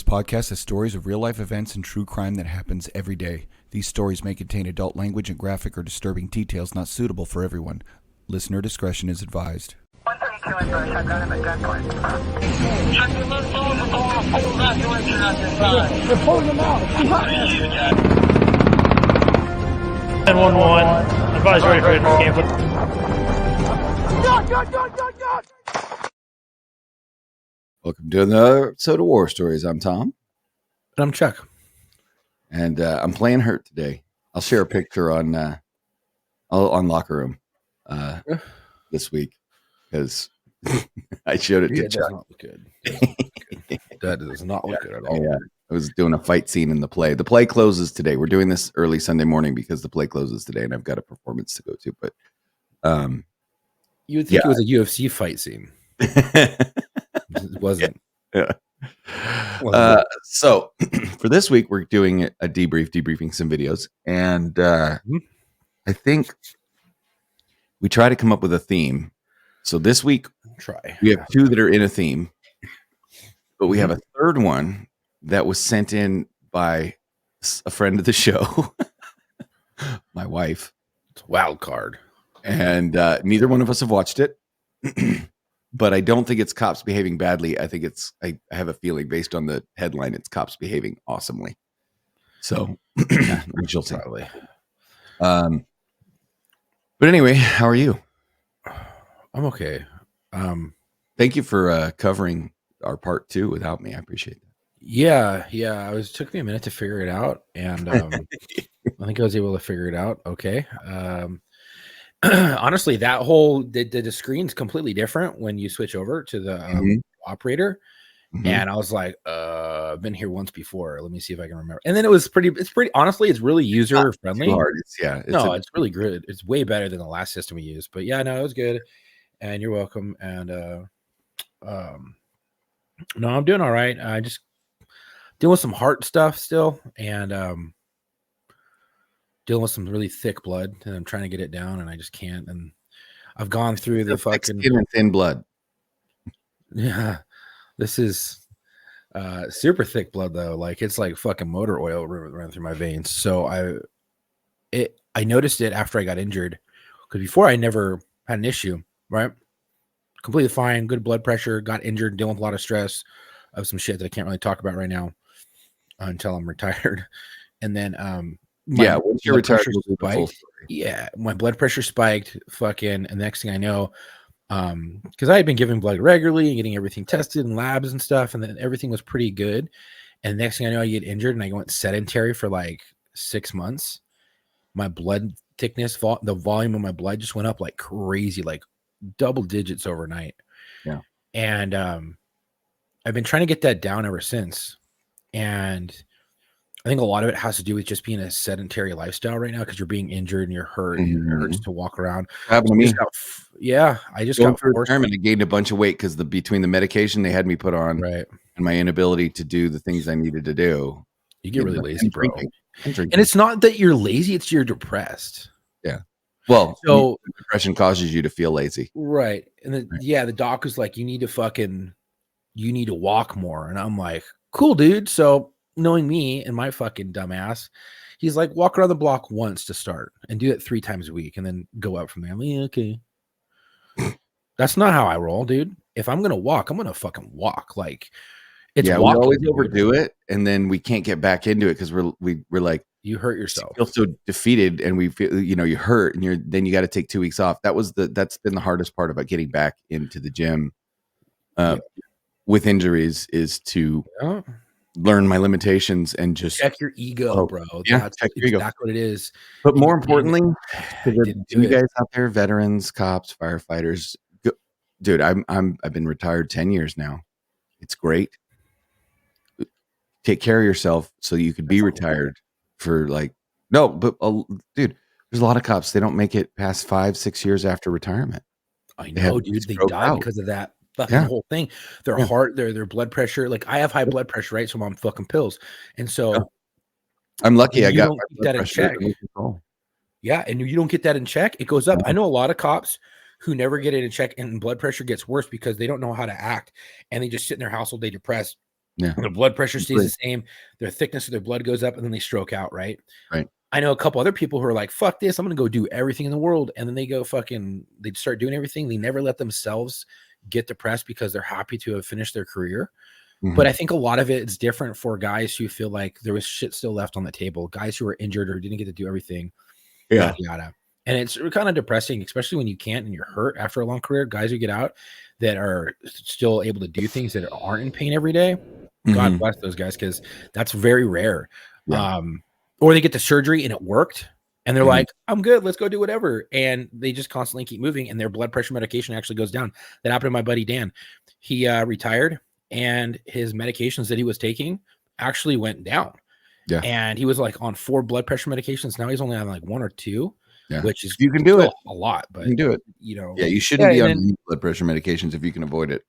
podcast has stories of real-life events and true crime that happens every day. These stories may contain adult language and graphic or disturbing details not suitable for everyone. Listener discretion is advised. 132 in Bush, I've got him at gunpoint. Check the left over, going to full evacuation on this side. They're pulling them out. 911, advise ready for campus. Gun! Welcome to another episode of War Stories. I'm Tom. And I'm Chuck. And I'm playing hurt today. I'll share a picture on Locker Room this week because I showed it to Chuck. Does not look good. That does not look good at all. Yeah, I was doing a fight scene in the play. The play closes today. We're doing this early Sunday morning because the play closes today, and I've got a performance to go to. But you would think it was a UFC fight scene. It wasn't. Yeah. So for this week, we're doing a debriefing some videos, and I think we try to come up with a theme. So this week, we have two that are in a theme, but we have a third one that was sent in by a friend of the show, my wife. It's a wild card, and neither one of us have watched it. But I don't think it's cops behaving badly. I think I have a feeling based on the headline, it's cops behaving awesomely. So we shall see. But anyway, how are you? I'm okay. Thank you for covering our part 2 without me. I appreciate that. Yeah. It took me a minute to figure it out, and I think I was able to figure it out. Okay. Honestly, that whole the screen's completely different when you switch over to the operator, and I was like, I've been here once before. Let me see if I can remember. And then it's pretty. Honestly, it's really user friendly. It's really good. It's way better than the last system we used. But yeah, no, it was good, and you're welcome. And no, I'm doing all right. I just dealing with some heart stuff still, and dealing with some really thick blood, and I'm trying to get it down, and I just can't. And I've gone through the fucking skin and thin blood. Yeah, this is super thick blood though. Like it's like fucking motor oil running through my veins. So I noticed it after I got injured, because before I never had an issue. Right, completely fine, good blood pressure. Got injured, dealing with a lot of stress of some shit that I can't really talk about right now until I'm retired, and then once you're retired, my blood pressure spiked, fucking, and the next thing I know, because I had been giving blood regularly and getting everything tested in labs and stuff, and then everything was pretty good. And the next thing I know, I get injured and I went sedentary for like 6 months. My blood thickness, the volume of my blood just went up like crazy, like double digits overnight. Yeah. And I've been trying to get that down ever since. And I think a lot of it has to do with just being a sedentary lifestyle right now, because you're being injured and you're hurt. And it hurts to walk around. Happened to me. I just got for retirement. I gained a bunch of weight because between the medication they had me put on, right, and my inability to do the things I needed to do. You get really lazy, bro. And it's not that you're lazy; it's you're depressed. Yeah. Well, so depression causes you to feel lazy, right? And the doc was like, you need to walk more, and I'm like, cool, dude. So, knowing me and my fucking dumbass, he's like, walk around the block once to start and do it 3 times a week and then go up from there. I'm like, yeah, okay. That's not how I roll, dude. If I'm going to walk, I'm going to fucking walk. Like, it's walking, we always overdo it, and then we can't get back into it because we're like, you hurt yourself. You feel so defeated, and we feel, you hurt, and then you got to take 2 weeks off. That's been the hardest part about getting back into the gym with injuries is to learn my limitations and just check your ego, bro. That's exactly what it is. But more importantly, you guys out there, veterans, cops, firefighters, dude, I've been retired 10 years now. It's great. Take care of yourself so you could be retired for dude, there's a lot of cops, they don't make it past 5-6 years after retirement. I know, dude. They die because of that fucking whole thing. Their heart, their blood pressure. Like, I have high blood pressure, right? So I'm on fucking pills. And so I'm lucky I got that in check. Yeah, and you don't get that in check, it goes up. I know a lot of cops who never get it in check, and blood pressure gets worse because they don't know how to act, and they just sit in their house all day depressed, Yeah. Their blood pressure stays the same. Their thickness of their blood goes up, and then they stroke out, right? Right. I know a couple other people who are like, fuck this, I'm going to go do everything in the world. And then they go they start doing everything. They never let themselves get depressed because they're happy to have finished their career. Mm-hmm. But I think a lot of it is different for guys who feel like there was shit still left on the table, guys who are injured or didn't get to do everything. Yeah. Yada. And it's kind of depressing, especially when you can't and you're hurt after a long career. Guys who get out that are still able to do things that aren't in pain every day. God bless those guys, because that's very rare. Yeah. Or they get to surgery and it worked, and they're like, I'm good, let's go do whatever. And they just constantly keep moving, and their blood pressure medication actually goes down. That happened to my buddy Dan. He retired, and his medications that he was taking actually went down. Yeah. And he was like on 4 blood pressure medications. Now he's only on like 1 or 2. Yeah. Which is, you can do it a lot, but you can do it. Yeah, you shouldn't be on blood pressure medications if you can avoid it.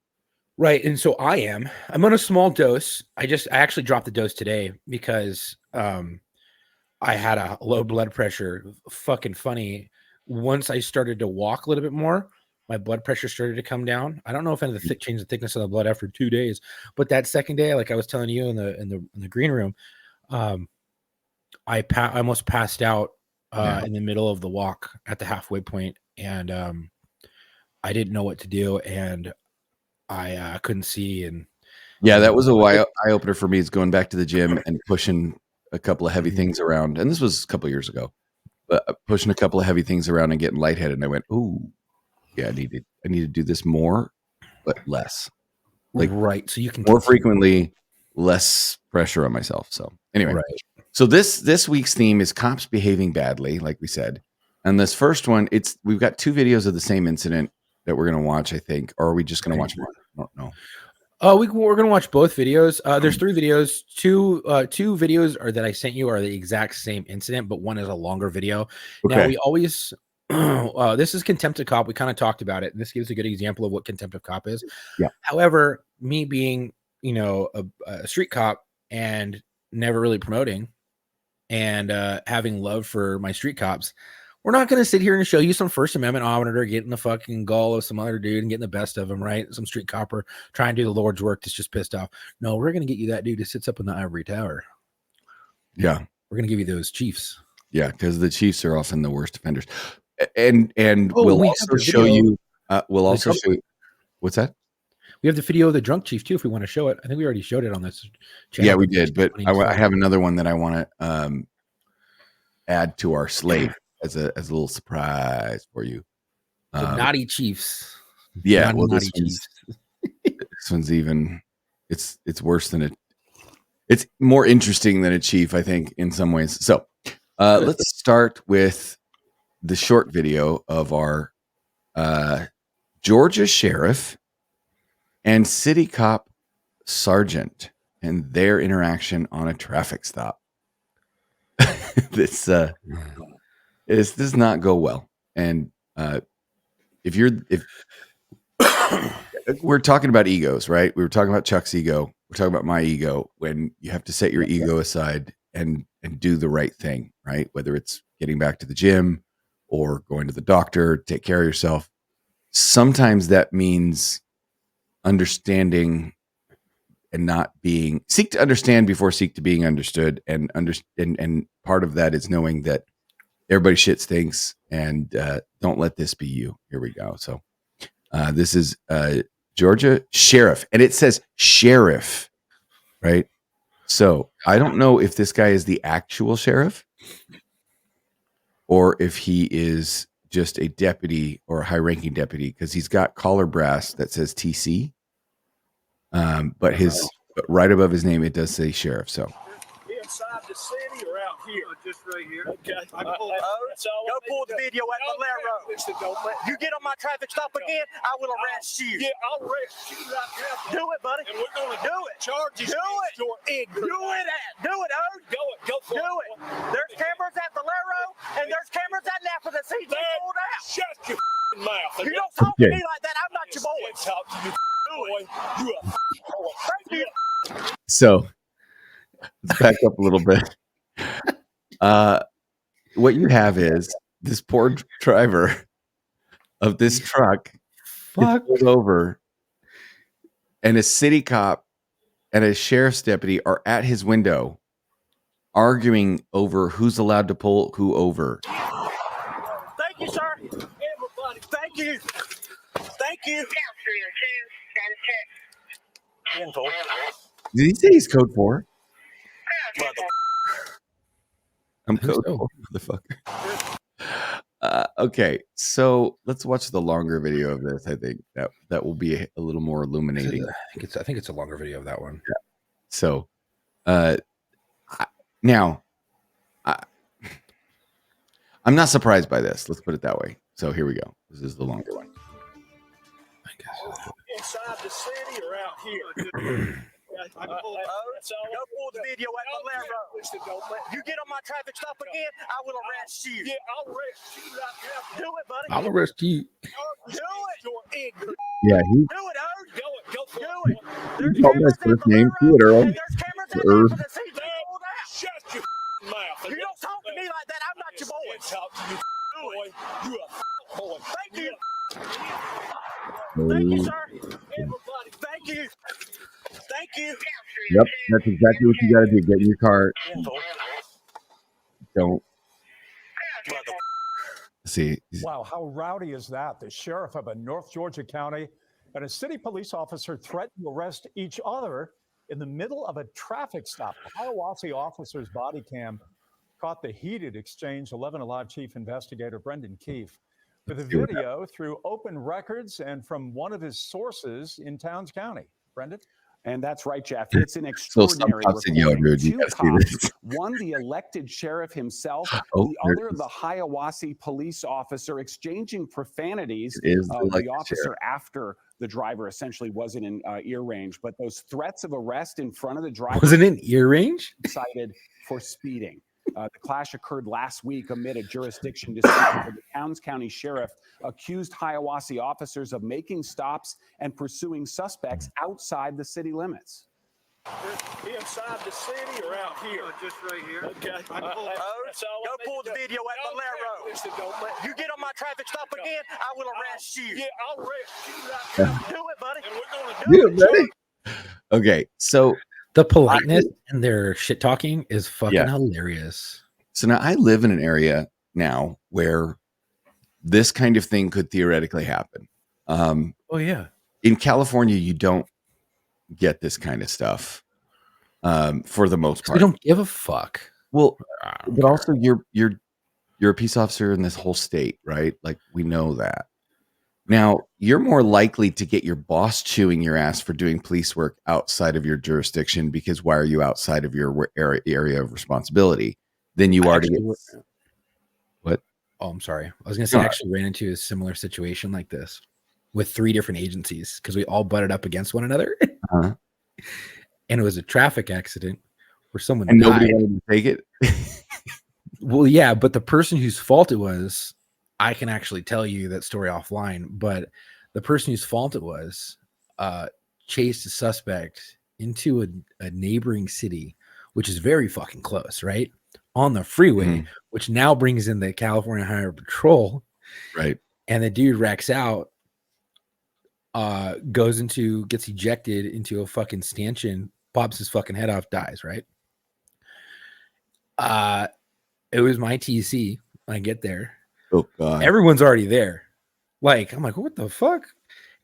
Right. And so I'm on a small dose. I actually dropped the dose today because I had a low blood pressure. Fucking funny. Once I started to walk a little bit more, my blood pressure started to come down. I don't know if any of the changed the thickness of the blood after 2 days, but that second day, like I was telling you in the green room, I almost passed out in the middle of the walk at the halfway point, and I didn't know what to do, and I couldn't see. And that was a eye opener for me, is going back to the gym and pushing a couple of heavy things around. And this was a couple of years ago, but pushing a couple of heavy things around and getting lightheaded. And I went, "Ooh, yeah, I need to do this more, but less." Like, right. So you can more frequently, less pressure on myself. So anyway, right. So this week's theme is cops behaving badly, like we said. And this first one, we've got 2 videos of the same incident that we're going to watch, I think. Or are we just going to watch one? I don't know. We're going to watch both videos. There's 3 videos. Two videos that I sent you are the exact same incident, but one is a longer video. Okay. Now, we always this is Contempt of Cop. We kind of talked about it, and this gives a good example of what Contempt of Cop is. Yeah. However, me being a street cop and never really promoting and having love for my street cops, we're not going to sit here and show you some First Amendment auditor getting the fucking gall of some other dude and getting the best of him, right? Some street copper trying to do the Lord's work that's just pissed off. No, we're going to get you that dude who sits up in the ivory tower. Yeah. We're going to give you those chiefs. Yeah, because the chiefs are often the worst offenders. And we'll also show you. We'll also show you. What's that? We have the video of the drunk chief too, if we want to show it. I think we already showed it on this channel. Yeah, we did, but I have another one that I want to add to our slate as a little surprise for you. The naughty chiefs. Yeah, naughty chiefs. This one's even. It's worse than it. It's more interesting than a chief, I think, in some ways. So let's start with the short video of our Georgia sheriff and city cop sergeant and their interaction on a traffic stop. This does not go well. And if we're talking about egos, right? We were talking about Chuck's ego. We're talking about my ego. When you have to set your ego aside and do the right thing, right? Whether it's getting back to the gym or going to the doctor, take care of yourself. Sometimes that means understanding and not seek to understand before seek to being understood, and part of that is knowing that everybody shit stinks, and don't let this be you. Here we go. So this is Georgia sheriff, and it says sheriff, right? So I don't know if this guy is the actual sheriff or if he is just a deputy or a high-ranking deputy, because he's got collar brass that says TC. But right above his name, it does say sheriff. So inside the city or out here? Just right here. Okay. Go pull the video at Valero. Listen, you get on my traffic stop again, I will arrest you. Yeah, I'll arrest you right now. Do it, buddy. And we're going to do it. Charge you. Do it. Do it, Ode. Go for it. Do it. There's cameras at Valero, and there's cameras at Napa that see you pulled out. Shut your mouth. You don't talk to me like that. I'm not your boy. Talk to you, boy. You a boy. Thank you. So let's back up a little bit. What you have is this poor driver of this truck gets pulled over, and a city cop and a sheriff's deputy are at his window arguing over who's allowed to pull who over. Thank you, sir. Everybody, thank you. Thank you. Did he say he's code 4? I'm code 4, motherfucker. Okay, so let's watch the longer video of this. I think that will be a little more illuminating. I think it's a longer video of that one. Yeah. So, now, I'm not surprised by this. Let's put it that way. So here we go. This is the longer one. I guess. Inside the city or out here? Go pull the video at Valero. You get on my traffic stop again, I will arrest you. Yeah, I'll arrest you right now. Do it, buddy. I'll arrest you. Do it. Yeah, Do it, Earl. Go for it. He called my first name. Do it, Earl. There's cameras out there for the seat. Shut your mouth. You don't talk to me like that. I'm not your boy. Talk to you, boy. You a boy. Thank you. Thank you, sir. Everybody, thank you. Thank you. Yep, that's exactly what you got to do. Get in your car. Don't. See. Wow, how rowdy is that? The sheriff of a North Georgia county and a city police officer threatened to arrest each other in the middle of a traffic stop. The Hiawassee officer's body cam caught the heated exchange. 11 Alive Chief Investigator Brendan Keefe with a video through open records and from one of his sources in Towns County. Brendan? And that's right, Jeff. It's an extraordinary recording. Two cops, one the elected sheriff himself, the other the Hiawassee police officer, exchanging profanities of the officer after the driver essentially wasn't in ear range. But those threats of arrest in front of the driver wasn't in ear range, cited for speeding. The clash occurred last week amid a jurisdiction dispute where the Towns County Sheriff accused Hiawassee officers of making stops and pursuing suspects outside the city limits. Inside the city or out here? Just right here. Okay. Go pull the video at Valero. You get on my traffic stop again, I will arrest you. Yeah, I'll arrest you right now. Do it, buddy. And we're going to do it, buddy. Okay, so the politeness and their shit talking is fucking hilarious. So now I live in an area now where this kind of thing could theoretically happen. Oh yeah. In California, you don't get this kind of stuff for the most part. We don't give a fuck. Well, but also you're a peace officer in this whole state, right? Like we know that. Now, you're more likely to get your boss chewing your ass for doing police work outside of your jurisdiction because why are you outside of your area of responsibility than you are to get... What? Oh, I'm sorry. I was going to say I actually ran into a similar situation like this with 3 different agencies because we all butted up against one another. Uh-huh. And it was a traffic accident where someone and died. Nobody wanted to take it? Well, yeah, but the person whose fault it was, I can actually tell you that story offline, but the person whose fault it was chased a suspect into a neighboring city, which is very fucking close, right? On the freeway, which now brings in the California Highway Patrol. Right. And the dude wrecks out, gets ejected into a fucking stanchion, pops his fucking head off, dies, right? It was my TC when I get there. Oh God. Everyone's already there. Like, I'm like, what the fuck?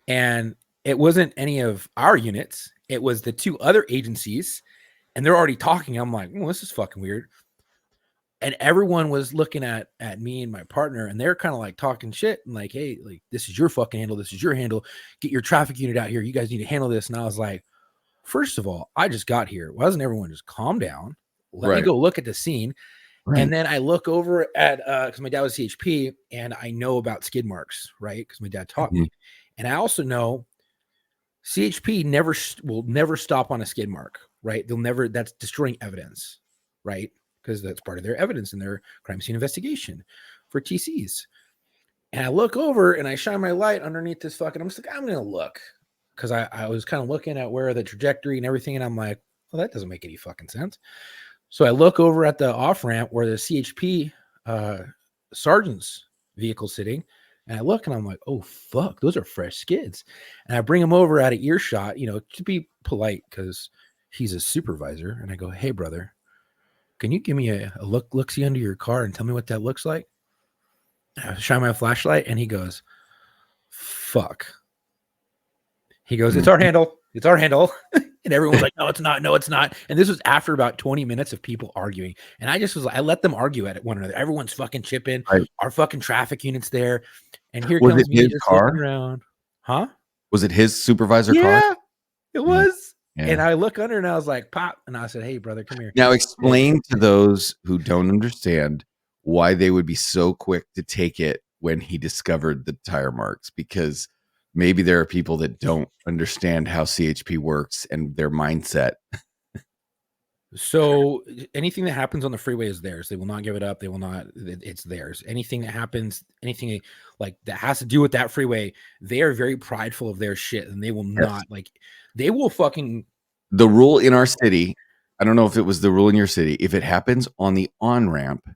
And it wasn't any of our units. It was the 2 other agencies. And they're already talking. I'm like, oh, this is fucking weird. And everyone was looking at me and my partner. And they're kind of like talking shit. And like, hey, like, this is your fucking handle. This is your handle. Get your traffic unit out here. You guys need to handle this. And I was like, first of all, I just got here. Why doesn't everyone just calm down? Let me go look at the scene. Right. And then I look over at because my dad was CHP and I know about skid marks, right? Because my dad taught me. And I also know CHP will never stop on a skid mark, right? That's destroying evidence, right? Because that's part of their evidence in their crime scene investigation for TCs. And I look over and I shine my light underneath this fucking, I'm just like, I'm gonna look. Because I was kind of looking at where the trajectory and everything, and I'm like, well, that doesn't make any fucking sense. So I look over at the off ramp where the CHP sergeant's vehicle sitting, and I look and I'm like, oh fuck, those are fresh skids. And I bring them over out of earshot, to be polite because he's a supervisor. And I go, hey, brother, can you give me a look-see under your car and tell me what that looks like? I shine my flashlight, and he goes, fuck. He goes, it's our handle. It's our handle. And everyone was like, no, it's not. No, it's not. And this was after about 20 minutes of people arguing. And I just was like, I let them argue at one another. Everyone's fucking chipping. Right. Our fucking traffic unit's there. And here Was comes it me his just car? looking around. Huh? Was it his supervisor car? Yeah, it was. Yeah. And I look under and I was like, pop. And I said, hey, brother, come here. Now explain to those who don't understand why they would be so quick to take it when he discovered the tire marks, because maybe there are people that don't understand how CHP works and their mindset. So anything that happens on the freeway is theirs. They will not give it up. They will not. It's theirs. Anything that happens, anything like that has to do with that freeway, they are very prideful of their shit, and they will not like. They will fucking. The rule in our city, I don't know if it was the rule in your city. If it happens on the on ramp,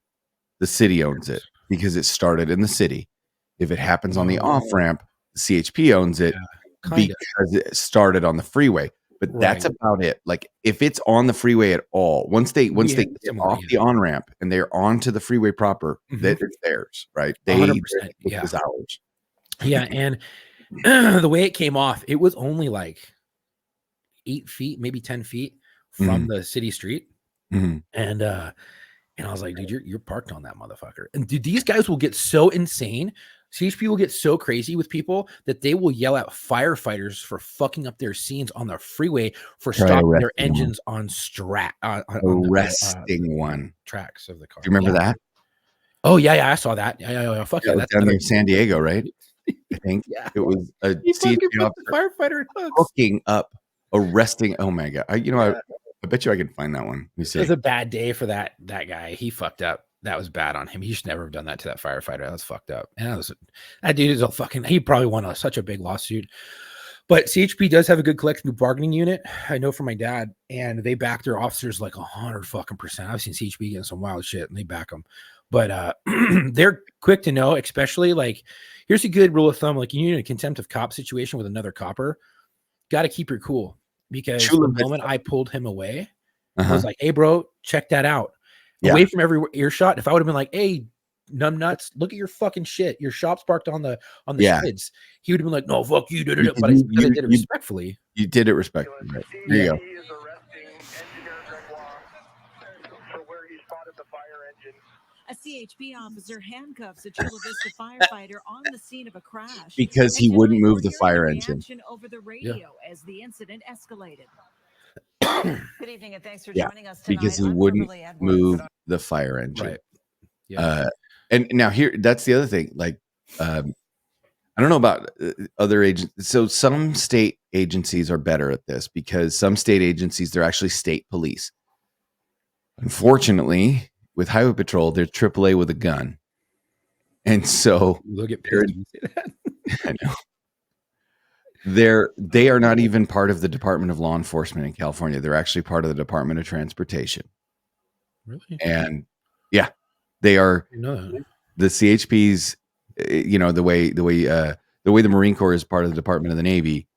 the city owns it because it started in the city. If it happens on the off ramp, the CHP owns it because it started on the freeway. But that's about it. Like if it's on the freeway at all, once they get off the on ramp and they're onto the freeway proper, that it's theirs, right? They 100%, it's ours. Yeah, and the way it came off, it was only like 8 feet, maybe 10 feet from the city street, and I was like, dude, you're parked on that motherfucker. And dude, these guys will get so insane. CHP will get so crazy with people that they will yell at firefighters for fucking up their scenes on the freeway for stopping their engines on arresting one tracks of the car. Do you remember that? Oh yeah, I saw that. Yeah. Fuck yeah, that's down there in San Diego, right? I think it was a CHP firefighter hooking up, arresting. Oh my god! I bet you I can find that one. It was a bad day for that guy. He fucked up. That was bad on him. He should never have done that to that firefighter. That was fucked up. And that dude is he probably won such a big lawsuit. But CHP does have a good collective bargaining unit. I know from my dad, and they back their officers like 100%. I've seen CHP getting some wild shit, and they back them. But they're quick to know, especially like, here's a good rule of thumb. Like, you need a contempt of cop situation with another copper, got to keep your cool, because the moment I pulled him away, I was like, hey, bro, check that out. Away from every earshot. If I would have been like, hey, numbnuts, look at your fucking shit. Your shop's parked on the skids. He would have been like, no, fuck you. But I did it respectfully. You did it respectfully. Right. There you go. A CHP officer handcuffs a Chula Vista firefighter on the scene of a crash because he wouldn't move the fire engine over the radio as the incident escalated. Good evening, and thanks for joining us tonight. Because he wouldn't move the fire engine. Right. Yeah. And now that's the other thing. Like, I don't know about other agents. So some state agencies are better at this, because some state agencies, they're actually state police. Unfortunately, with Highway Patrol, they're AAA with a gun. And so look at I know. They are not even part of the Department of Law Enforcement in California. They're actually part of the Department of Transportation. Really? And yeah, they are the CHPs. The way the Marine Corps is part of the Department of the Navy,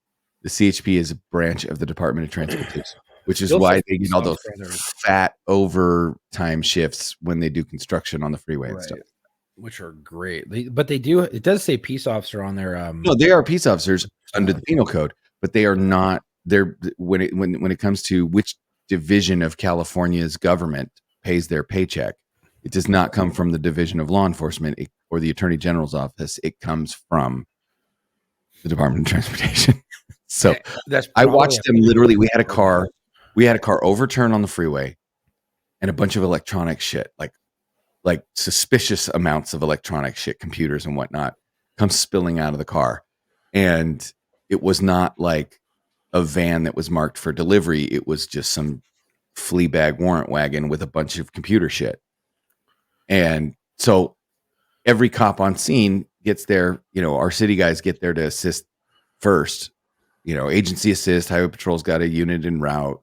the CHP is a branch of the Department of Transportation, which is why they get all those fat overtime shifts when they do construction on the freeway and stuff. Which are great. But they do. It does say peace officer on their. No, they are peace officers under the penal code, but they are not. They're when it comes to which division of California's government pays their paycheck, it does not come from the Division of Law Enforcement or the Attorney General's office. It comes from the Department of Transportation. So I watched them literally. We had a car overturn on the freeway, and a bunch of electronic shit, like suspicious amounts of electronic shit, computers and whatnot, come spilling out of the car. And it was not like a van that was marked for delivery. It was just some flea bag warrant wagon with a bunch of computer shit. And so every cop on scene gets there, our city guys get there to assist first, agency assist, Highway Patrol's got a unit en route,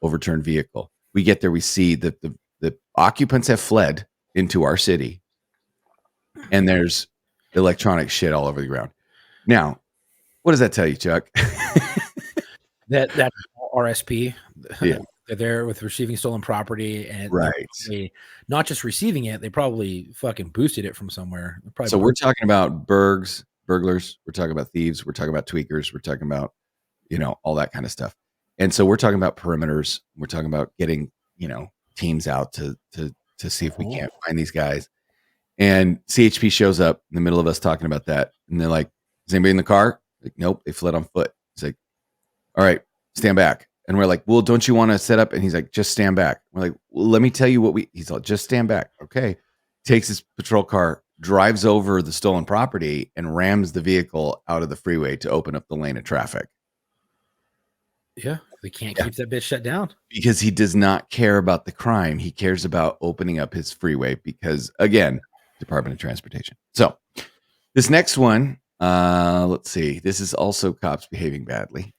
overturned vehicle. We get there, we see that the occupants have fled into our city, and there's electronic shit all over the ground. Now, what does that tell you, Chuck? That's RSP. Yeah. They're there with receiving stolen property, and Right. not just receiving it, they probably fucking boosted it from somewhere. So we're talking about burglars, we're talking about thieves, we're talking about tweakers, we're talking about, all that kind of stuff. And so we're talking about perimeters. We're talking about getting, teams out to see if we can't find these guys. And CHP shows up in the middle of us talking about that. And they're like, is anybody in the car? Like, nope, they fled on foot. He's like, all right, stand back. And we're like, well, don't you want to set up? And he's like, just stand back. We're like, well, let me tell you he's like, just stand back. Okay. Takes his patrol car, drives over the stolen property, and rams the vehicle out of the freeway to open up the lane of traffic. Yeah, they can't keep that bitch shut down. Because he does not care about the crime. He cares about opening up his freeway because, again, Department of Transportation. So this next one, let's see. This is also cops behaving badly.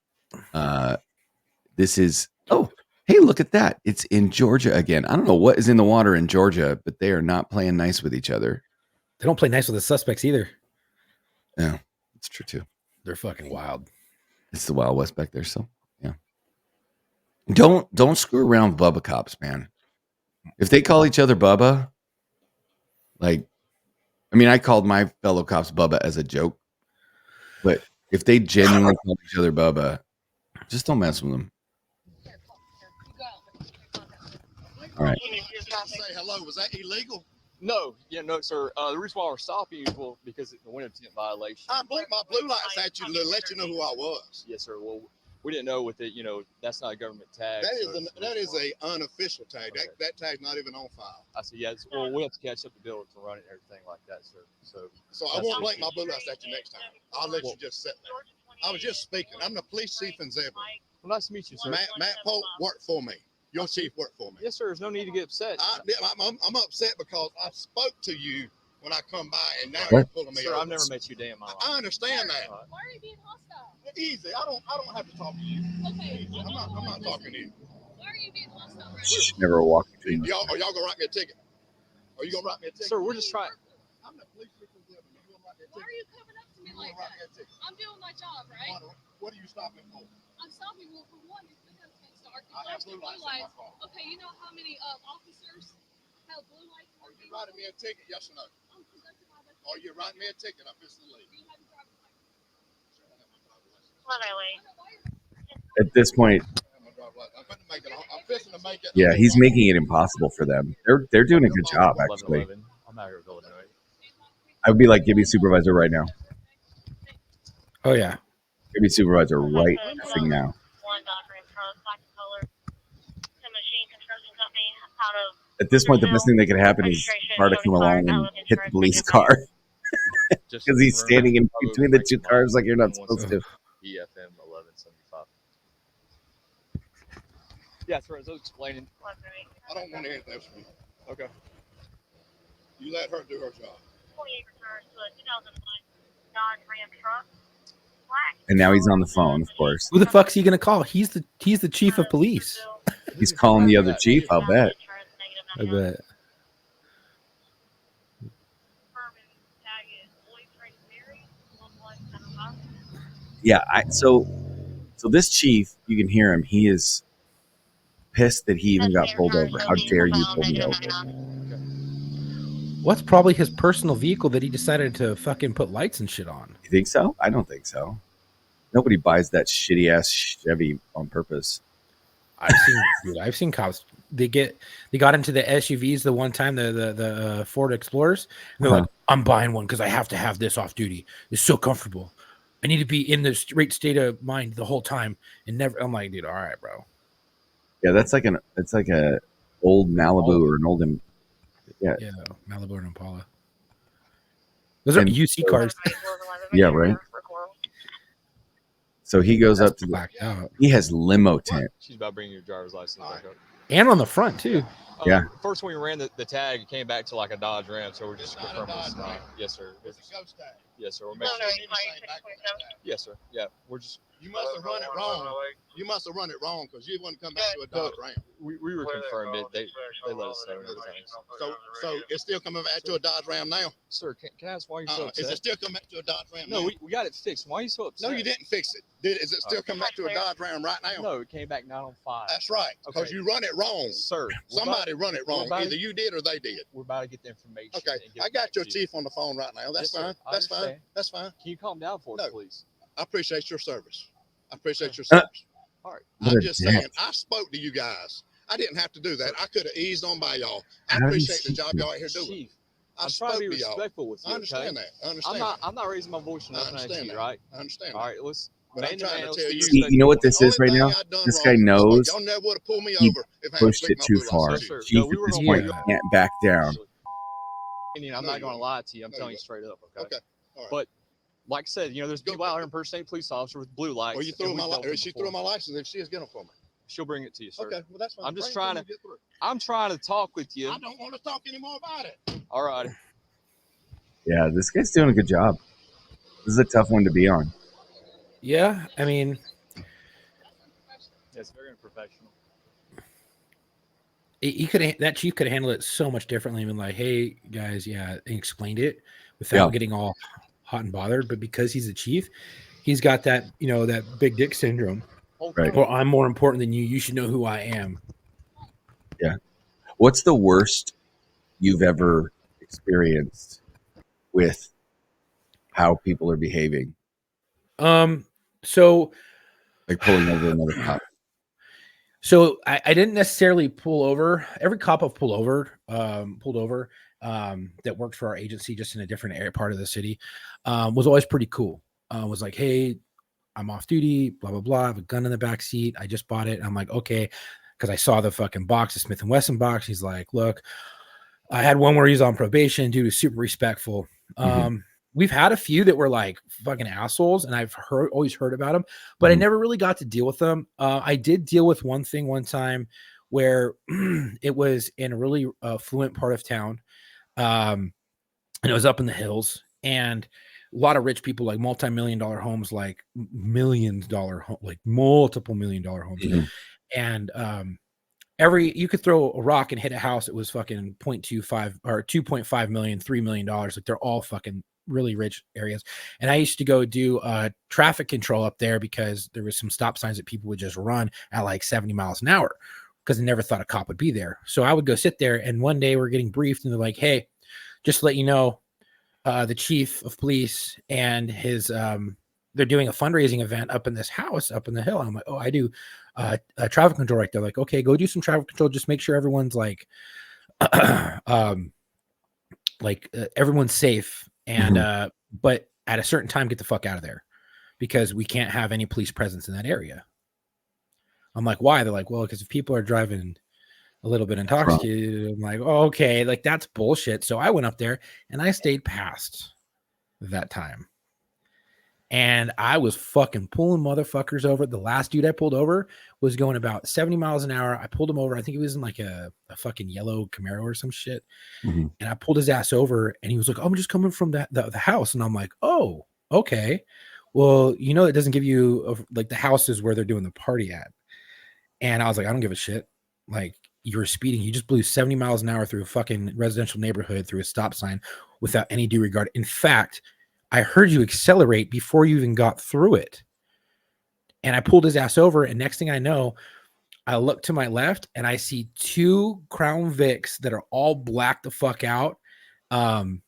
This is, hey, look at that. It's in Georgia again. I don't know what is in the water in Georgia, but they are not playing nice with each other. They don't play nice with the suspects either. Yeah, it's true too. They're fucking wild. It's the Wild West back there. So yeah. Don't screw around with Bubba cops, man. If they call each other Bubba, I called my fellow cops Bubba as a joke, but if they genuinely call each other Bubba, just don't mess with them. All right. Say hello. Was that illegal? No, no, sir. The reason why we're stopping you is because it's a winter tent violation. I blinked my blue lights at you to let you know who I was. Yes, sir. Well, we didn't know with it. That's not a government tag. That is a unofficial tag. Okay. That tag's not even on file. I see. Yeah. Well, we have to catch up the bill to run it and everything like that, sir. So I won't blink my blue lights at you next time. I'll let you just sit there. I was just speaking. I'm the police chief in Zebra. Well, nice to meet you, sir. Matt Polk worked for me. Your chief worked for me. Yes, sir. There's no need to get upset. I'm upset because I spoke to you when I come by, and now you're pulling me over. I've never met you a day in my life. I understand that. Why are you being hostile? Easy. I don't have to talk to you. Okay. I'm not talking to you. Why are you being hostile right now? Never walk between y'all. Are y'all gonna write me a ticket? Are you gonna write me a ticket? Sir, we're just trying. I'm the police chief. You gonna write me a ticket? Why are you coming up to me like that? I'm doing my job, right? What are you stopping for? I'm stopping for one. Your blue lights start. Blue lights. Okay, you know how many officers have blue lights? Are you writing me a ticket? Yes or no? Are you writing me a ticket? I'm just to leave. At this point, yeah, he's making it impossible for them. They're doing a good job, actually. I would be like, give me supervisor right now. Oh yeah, give me supervisor right now. At this point, the best thing that could happen is car to come along and hit the police car because he's standing in between the two cars like you're not supposed to. EFM 1175. Yeah, that's right. I was explaining. I don't want anything else from you. Okay. You let her do her job. And now he's on the phone, of course. Who the fuck's he gonna call? He's the chief of police. He's calling the other chief, I'll bet. I bet. Yeah, so this chief, you can hear him. He is pissed that he even got pulled over. How dare you pull me over? What's probably his personal vehicle that he decided to fucking put lights and shit on? You think so? I don't think so. Nobody buys that shitty ass Chevy on purpose. I've seen cops. They got into the SUVs the one time, the Ford Explorers. And they're like, I'm buying one because I have to have this off duty. It's so comfortable. I need to be in this right state of mind the whole time and never. I'm like, dude, all right, bro. Yeah, it's like a old Malibu or an old Malibu and Impala. Those are UC cars. Yeah, right. So he goes up to blacked out. He has limo tent. She's about bringing your driver's license back up. And on the front too. Yeah. First, when we ran the tag, it came back to like a Dodge Ram, so we're just confirming it's not. Yes, sir. It's a ghost tag. Yes, sir. Yes, sir. Yeah, we're just. You must have run it wrong. You must have run it wrong because you wouldn't come back to a Dodge Ram. We were confirmed it. They let us know everything. So it's still coming back to a Dodge Ram now? Sir, can I ask why you're so upset? Is it still coming back to a Dodge Ram now? No, we got it fixed. Why are you so upset? No, you didn't fix it. Is it still coming back to a Dodge Ram right now? No, it came back 9 on 5. That's right, because you run it wrong. Sir. Somebody run it wrong. Either you did or they did. We're about to get the information. Okay, I got your chief on the phone right now. That's fine. That's fine. That's fine. Can you calm down for us, please? I appreciate your service. I appreciate your service. All right. I'm just saying, I spoke to you guys. I didn't have to do that. I could have eased on by y'all. I appreciate the job y'all out here doing. Chief, I'm trying to be respectful with you. I understand that. I understand. I'm not raising my voice or nothing at you, right? I understand. All right, let's. But I'm trying to tell you. You know what this is right now? This guy knows y'all never would have pulled me he over if I pushed it too far. Sir. Chief No, we at were this gonna point work can't back down. I'm not going to lie to you. I'm telling you straight up. Okay. All right. But like I said, there's people out here impersonating police officer with blue lights. Or you threw my license. She threw my license. If she is getting it for me, she'll bring it to you, sir. Okay. Well, that's fine. I'm just trying to. I'm trying to talk with you. I don't want to talk anymore about it. All right. Yeah, this guy's doing a good job. This is a tough one to be on. Yeah, I mean, it's very unprofessional. That chief could have handled it so much differently. Been like, hey guys, and explained it without getting all hot and bothered. But because he's the chief, he's got that that big dick syndrome. Right. Well, I'm more important than you. You should know who I am. Yeah. What's the worst you've ever experienced with how people are behaving? So like pulling over another cop. So I didn't necessarily pull over. Every cop I've pulled over that worked for our agency, just in a different part of the city, was always pretty cool. Was like, hey, I'm off duty, blah, blah, blah. I have a gun in the back seat. I just bought it. And I'm like, okay. Because I saw the fucking box, the Smith & Wesson box. He's like, look, I had one where he's on probation. Dude was super respectful. We've had a few that were like fucking assholes, and I've always heard about them, but I never really got to deal with them. I did deal with one time where it was in a really affluent part of town, and it was up in the hills, and a lot of rich people, like multi-million-dollar homes, like like multiple million-dollar homes, and you could throw a rock and hit a house. It was fucking 0.25 or 2.5 million, $3 million. Like they're all fucking really rich areas. And I used to go do traffic control up there because there was some stop signs that people would just run at like 70 miles an hour because they never thought a cop would be there. So I would go sit there, and one day we're getting briefed and they're like, hey, just to let you know, the chief of police and his they're doing a fundraising event up in this house up in the hill. And I'm like, oh, I do traffic control right there. Like, okay, go do some traffic control. Just make sure everyone's like everyone's safe. And but at a certain time, get the fuck out of there because we can't have any police presence in that area. I'm like, why? They're like, well, because if people are driving a little bit intoxicated, I'm like, oh, okay, like that's bullshit. So I went up there and I stayed past that time. And I was fucking pulling motherfuckers over. The last dude I pulled over was going about 70 miles an hour. I pulled him over. I think he was in like a fucking yellow Camaro or some shit. And I pulled his ass over, and he was like, oh, I'm just coming from the house. And I'm like, oh, okay. Well, it doesn't give you like the house is where they're doing the party at. And I was like, I don't give a shit. Like, you were speeding. You just blew 70 miles an hour through a fucking residential neighborhood through a stop sign without any due regard. In fact, I heard you accelerate before you even got through it. And I pulled his ass over. And next thing I know, I look to my left and I see 2 Crown Vics that are all blacked the fuck out. And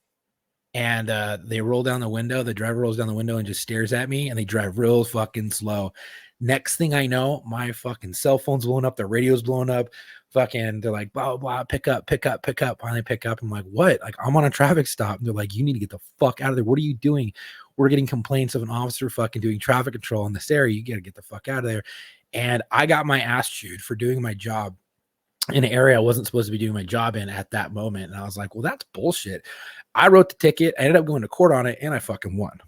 they roll down the window. The driver rolls down the window and just stares at me, and they drive real fucking slow. Next thing I know, my fucking cell phone's blowing up. Their radio's blowing up. Fucking, they're like, blah, blah, blah, pick up. Finally pick up. I'm like, what? Like, I'm on a traffic stop. And they're like, you need to get the fuck out of there. What are you doing? We're getting complaints of an officer fucking doing traffic control in this area. You got to get the fuck out of there. And I got my ass chewed for doing my job in an area I wasn't supposed to be doing my job in at that moment. And I was like, well, that's bullshit. I wrote the ticket. I ended up going to court on it, and I fucking won.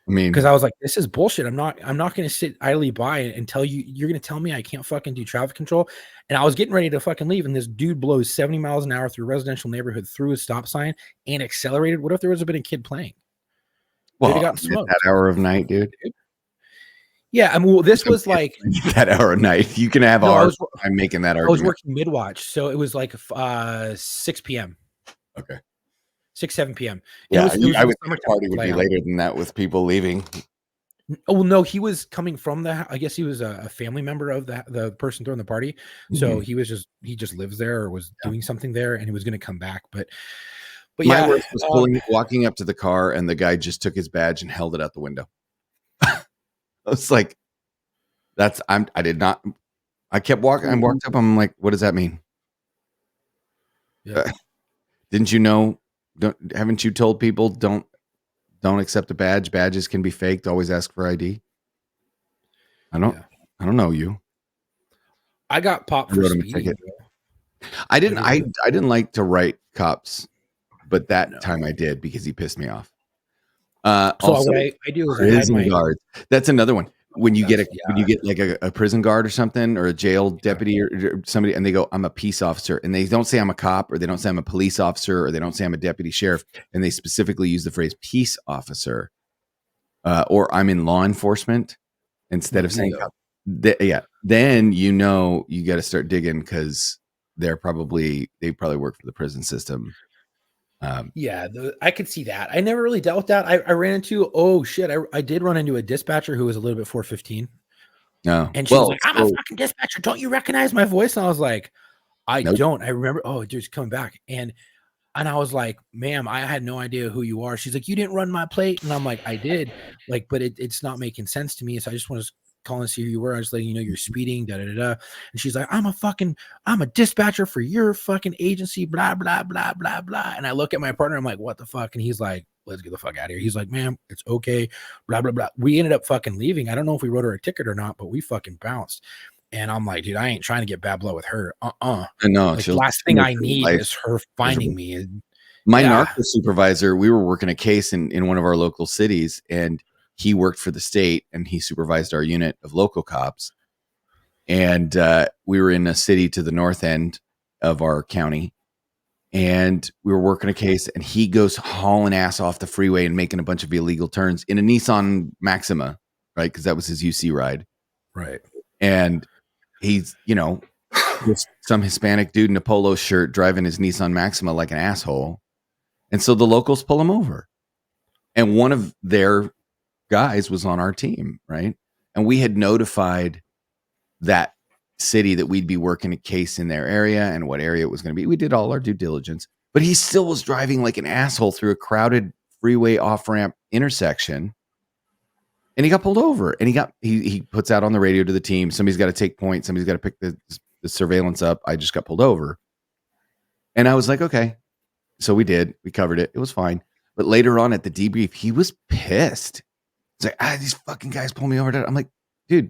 I mean, because I was like, this is bullshit. I'm not going to sit idly by and tell you're going to tell me I can't fucking do traffic control. And I was getting ready to fucking leave. And this dude blows 70 miles an hour through a residential neighborhood through a stop sign and accelerated. What if there was been a kid playing? Well, that hour of night, dude. Yeah, I mean, well, this was like that hour a night. You can have I'm making that argument. I was working mid-watch, so it was like 6 p.m. Okay. 6, 7 p.m. Yeah, I would think the party would be later than that with people leaving. Oh, well, no, he was coming from I guess he was a family member of the person throwing the party. So he just lives there or was doing something there, and he was going to come back. But my worst was walking up to the car, and the guy just took his badge and held it out the window. I was like, I kept walking. I walked up. I'm like, what does that mean? Yeah. Didn't you know? Haven't you told people don't accept a badge? Badges can be faked. Always ask for ID. I don't know you. I got popped for speeding. I didn't like to write cops, but that time I did because he pissed me off. So also, what I do is prison guards. That's another one. When you get like a prison guard or something, or a jail deputy or somebody, and they go, "I'm a peace officer," and they don't say I'm a cop, or they don't say I'm a police officer, or they don't say I'm a deputy sheriff, and they specifically use the phrase peace officer, or I'm in law enforcement instead of saying cop. Then you got to start digging because they probably work for the prison system. I could see that. I never really dealt with that. I ran into I did run into a dispatcher who was a little bit 415. No, and she was like, "I'm a fucking dispatcher. Don't you recognize my voice?" And I was like, "I don't." I remember. Oh, dude's coming back, and I was like, "Ma'am, I had no idea who you are." She's like, "You didn't run my plate," and I'm like, "I did." Like, but it's not making sense to me. So I just want to call and see who you were. I was letting you know you're speeding. Da da da da. And she's like, I'm a dispatcher for your fucking agency. Blah blah blah blah blah. And I look at my partner. I'm like, what the fuck? And he's like, let's get the fuck out of here. He's like, ma'am, it's okay. Blah blah blah. We ended up fucking leaving. I don't know if we wrote her a ticket or not, but we fucking bounced. And I'm like, dude, I ain't trying to get bad blood with her. I know. Like, last thing I need is her finding me. My narco supervisor, we were working a case in one of our local cities, and he worked for the state, and he supervised our unit of local cops. And we were in a city to the north end of our county, and we were working a case, and he goes hauling ass off the freeway and making a bunch of illegal turns in a Nissan Maxima, right? Because that was his UC ride. Right. And he's, just some Hispanic dude in a polo shirt driving his Nissan Maxima like an asshole. And so the locals pull him over. And one of their guys was on our team, right? And we had notified that city that we'd be working a case in their area and what area it was going to be. We did all our due diligence, but he still was driving like an asshole through a crowded freeway off-ramp intersection. And he got pulled over, and he puts out on the radio to the team, somebody's got to take point, somebody's got to pick the surveillance up. I just got pulled over. And I was like, okay. So we covered it. It was fine. But later on at the debrief, he was pissed. It's like, these fucking guys pulled me over. I'm like, dude,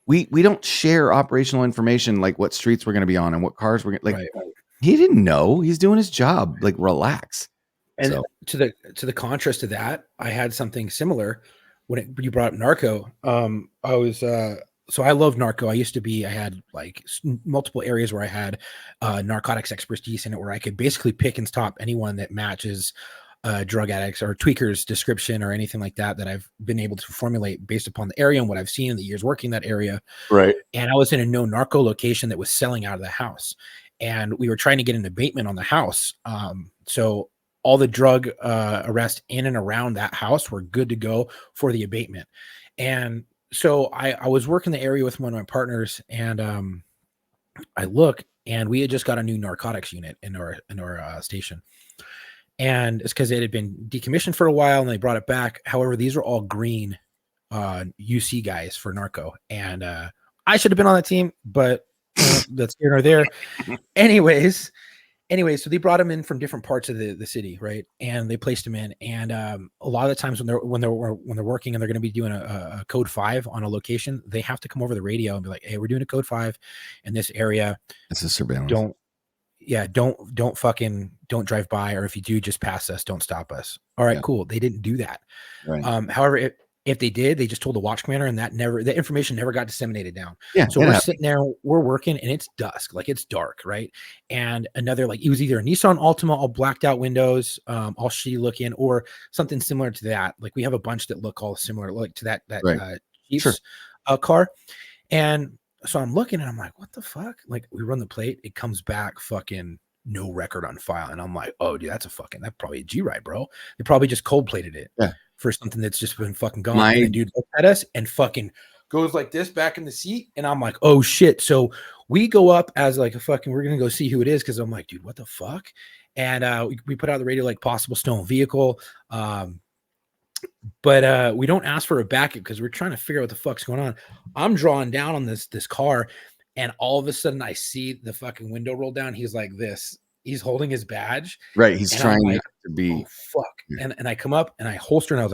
we don't share operational information, like what streets we're going to be on and what cars we're going to, like, right. He didn't know. He's doing his job. Like, relax. And to the contrast to that, I had something similar when you brought up narco. I was, so I love narco. I had like multiple areas where I had narcotics expertise in it, where I could basically pick and stop anyone that matches drug addicts or tweakers description or anything like that I've been able to formulate based upon the area and what I've seen in the years working that area. Right. And I was in a no narco location that was selling out of the house, and we were trying to get an abatement on the house. So all the drug arrests in and around that house were good to go for the abatement. And so I was working the area with one of my partners, and I look, and we had just got a new narcotics unit in our station. And it's because it had been decommissioned for a while and they brought it back. However, these were all green UC guys for narco. And I should have been on that team, but that's here nor there. Anyways, so they brought them in from different parts of the city, right? And they placed them in. And a lot of the times when they're working and they're going to be doing a code 5 on a location, they have to come over the radio and be like, "Hey, we're doing a code 5 in this area. It's a surveillance. Don't drive by, or if you do, just pass us. Don't stop us." All right, cool. They didn't do that. Right. However, if they did, they just told the watch commander, and that information never got disseminated down. Yeah. So we're sitting there, we're working, and it's dusk, like it's dark, right? And another, like, it was either a Nissan Altima, all blacked out windows, all shitty looking, or something similar to that. Like, we have a bunch that look all similar, like to that right. Chief's car. And so I'm looking and I'm like, what the fuck? Like, we run the plate, it comes back fucking no record on file. And I'm like, oh, dude, that's probably a G-Ride, bro. They probably just cold plated it for something that's just been fucking gone. And the dude looked at us and fucking goes like this back in the seat. And I'm like, oh shit. So we go up as like we're going to go see who it is. Cause I'm like, dude, what the fuck? And we put out the radio, like possible stolen vehicle. But we don't ask for a backup because we're trying to figure out what the fuck's going on. I'm drawing down on this car, and all of a sudden I see the fucking window roll down. He's like this. He's holding his badge. Right. He's trying like, to be. Oh, fuck. And I come up and I holster, and I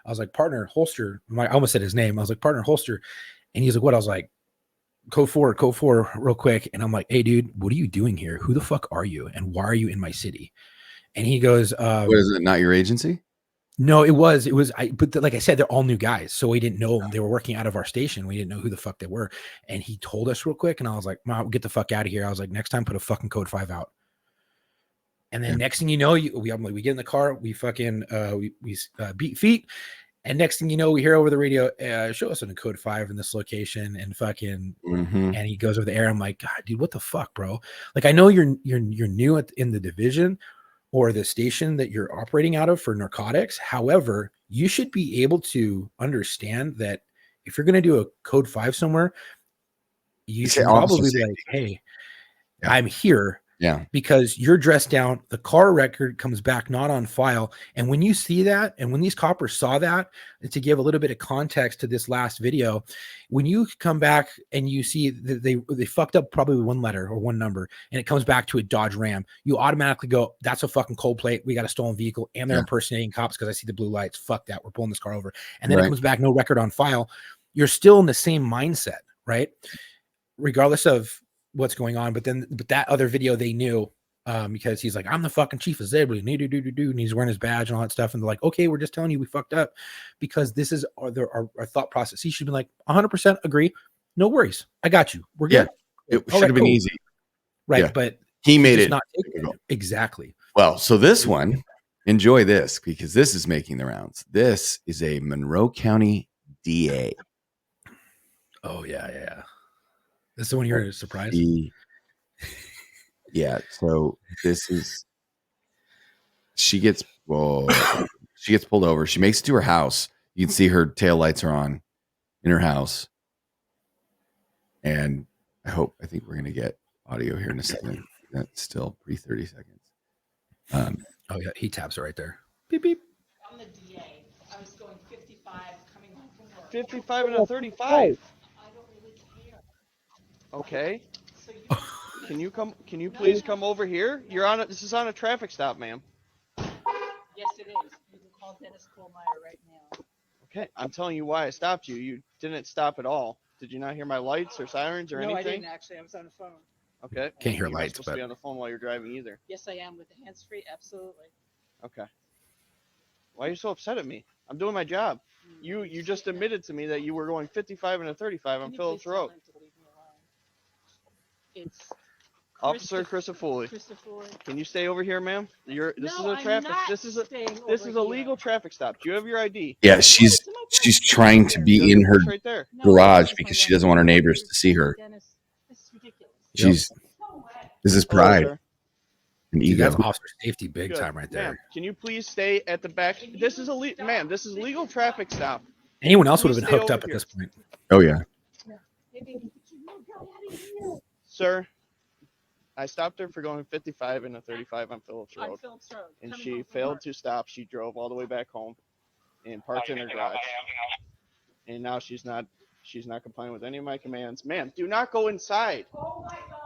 was like, partner, holster. I almost said his name. I was like, partner, holster. And he's like, what? I was like, code 4 real quick. And I'm like, hey, dude, what are you doing here? Who the fuck are you? And why are you in my city? And he goes, what is it? Not your agency? No, it was, but like I said, they're all new guys. So we didn't know them. They were working out of our station. We didn't know who the fuck they were. And he told us real quick. And I was like, "Mom, get the fuck out of here." I was like, next time, put a fucking code 5 out. And then next thing you know, we get in the car, we fucking, we beat feet. And next thing you know, we hear over the radio, show us in a code 5 in this location, and fucking, and he goes over the air. I'm like, God, dude, what the fuck, bro? Like, I know you're new in the division or the station that you're operating out of for narcotics. However, you should be able to understand that if you're going to do a code 5 somewhere, you should probably be like, hey, I'm here. Yeah. Because you're dressed down, the car record comes back not on file. And when you see that, and when these coppers saw that, to give a little bit of context to this last video, when you come back and you see that they fucked up probably one letter or one number, and it comes back to a Dodge Ram, you automatically go, that's a fucking cold plate. We got a stolen vehicle, and they're impersonating cops because I see the blue lights. Fuck that. We're pulling this car over. And then it comes back, no record on file. You're still in the same mindset, right? Regardless of what's going on. But that other video they knew, because he's like, I'm the fucking chief of Zebra, and he's wearing his badge and all that stuff. And they're like, okay, we're just telling you we fucked up, because this is our thought process. He should be like, 100% agree. No worries. I got you. We're good. It should have been easy. Right. Yeah. But he made it. Not exactly. Well, so this one, enjoy this, because this is making the rounds. This is a Monroe County DA. Oh yeah. This is the one you're surprised. Yeah. So this is, she gets pulled over. She makes it to her house. You can see her taillights are on in her house. And I think we're going to get audio here in a second. That's still pre 30 seconds. Oh yeah. He taps it right there. Beep, beep. I'm the DA. I was going 55 coming home from work. 55 and a 35. Okay. Can you please come over here? This is on a traffic stop, ma'am. Yes, it is. You can call Dennis Kohlmeyer right now. Okay. I'm telling you why I stopped you. You didn't stop at all. Did you not hear my lights or sirens or anything? No, I didn't actually. I was on the phone. Okay. Can't hear lights, but you're supposed to be on the phone while you're driving either. Yes, I am with the hands-free. Absolutely. Okay. Why are you so upset at me? I'm doing my job. You just admitted to me that you were going 55 and a 35 on Phillips Road. It's Officer Christopher. Can you stay over here, ma'am? This is a traffic. This is a legal traffic stop. Do you have your ID? Yeah, she's trying to be in her garage because she doesn't want her neighbors to see her. This is pride. Dude, that's officer safety big time right there. Ma'am, can you please stay at the back? This is ma'am, this is legal traffic stop. Anyone else would have been hooked up at this point. Oh yeah. Sir, I stopped her for going 55 and a 35 on Phillips Road. And she failed to stop. She drove all the way back home and parked in her garage. And now she's not complying with any of my commands. Ma'am, do not go inside. Oh my God.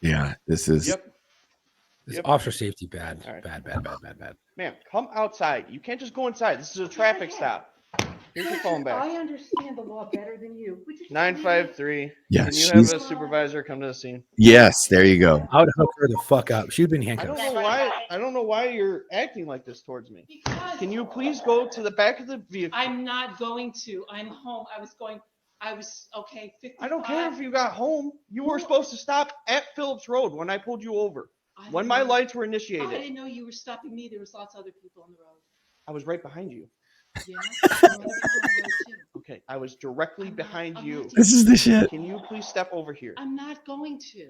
Yeah, this is officer safety bad. Right. Bad. Ma'am, come outside. You can't just go inside. This is a traffic stop. Here's your phone back. I understand the law better than you. 953. Yeah, can you have a supervisor come to the scene? Yes, there you go. I would hook her the fuck up. She'd been handcuffed. I don't know why you're acting like this towards me. Can you please go to the back of the vehicle? I'm not going to. I'm home. I was okay. 55. I don't care if you got home. You were supposed to stop at Phillips Road when I pulled you over. When my lights were initiated. I didn't know you were stopping me. There was lots of other people on the road. I was right behind you. Yeah. You wanna be on the road too. Okay, I was directly behind you. This is the shit. Can you please step over here? I'm not going to.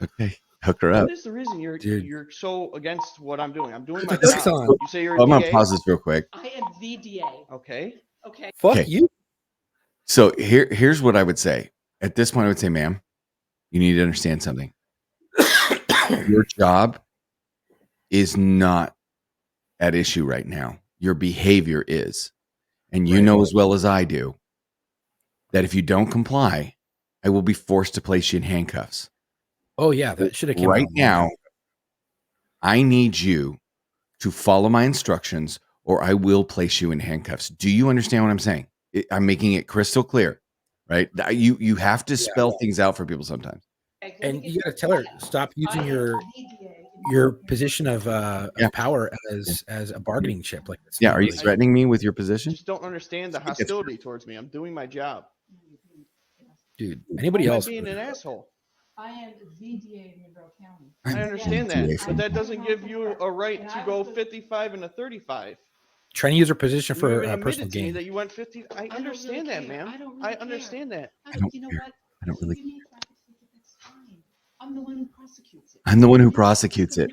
Okay, hook her up. What is the reason you're Dude. so against what I'm doing? I'm doing my This job. on. You say you're I'm a gonna DA? pause this real quick. I am the DA. Okay. Okay. Fuck Okay. you. So here's what I would say. At this point, I would say, ma'am, you need to understand something. Your job is not at issue right now. Your behavior is. And you know as well as I do that if you don't comply, I will be forced to place you in handcuffs. Oh yeah, that should have came Right out now, I need you to follow my instructions or I will place you in handcuffs. Do you understand what I'm saying? I'm making it crystal clear, right? You have to spell things out for people sometimes. And you got to tell her stop using your position of power as a bargaining chip. Like this. Yeah, are you threatening me with your position? Just don't understand the hostility towards me. I'm doing my job. Dude, anybody Why am I else? being an asshole? I am the DA of Monroe County. I understand that, DA but that doesn't give you a right to go 55 and a 35. Trying to use her position You for even personal admitted to me gain. that you went 50. I understand that, ma'am. I understand that. You know what? I don't really. You need a traffic ticket, that's fine. I'm the one who prosecutes it. I'm the one who prosecutes it.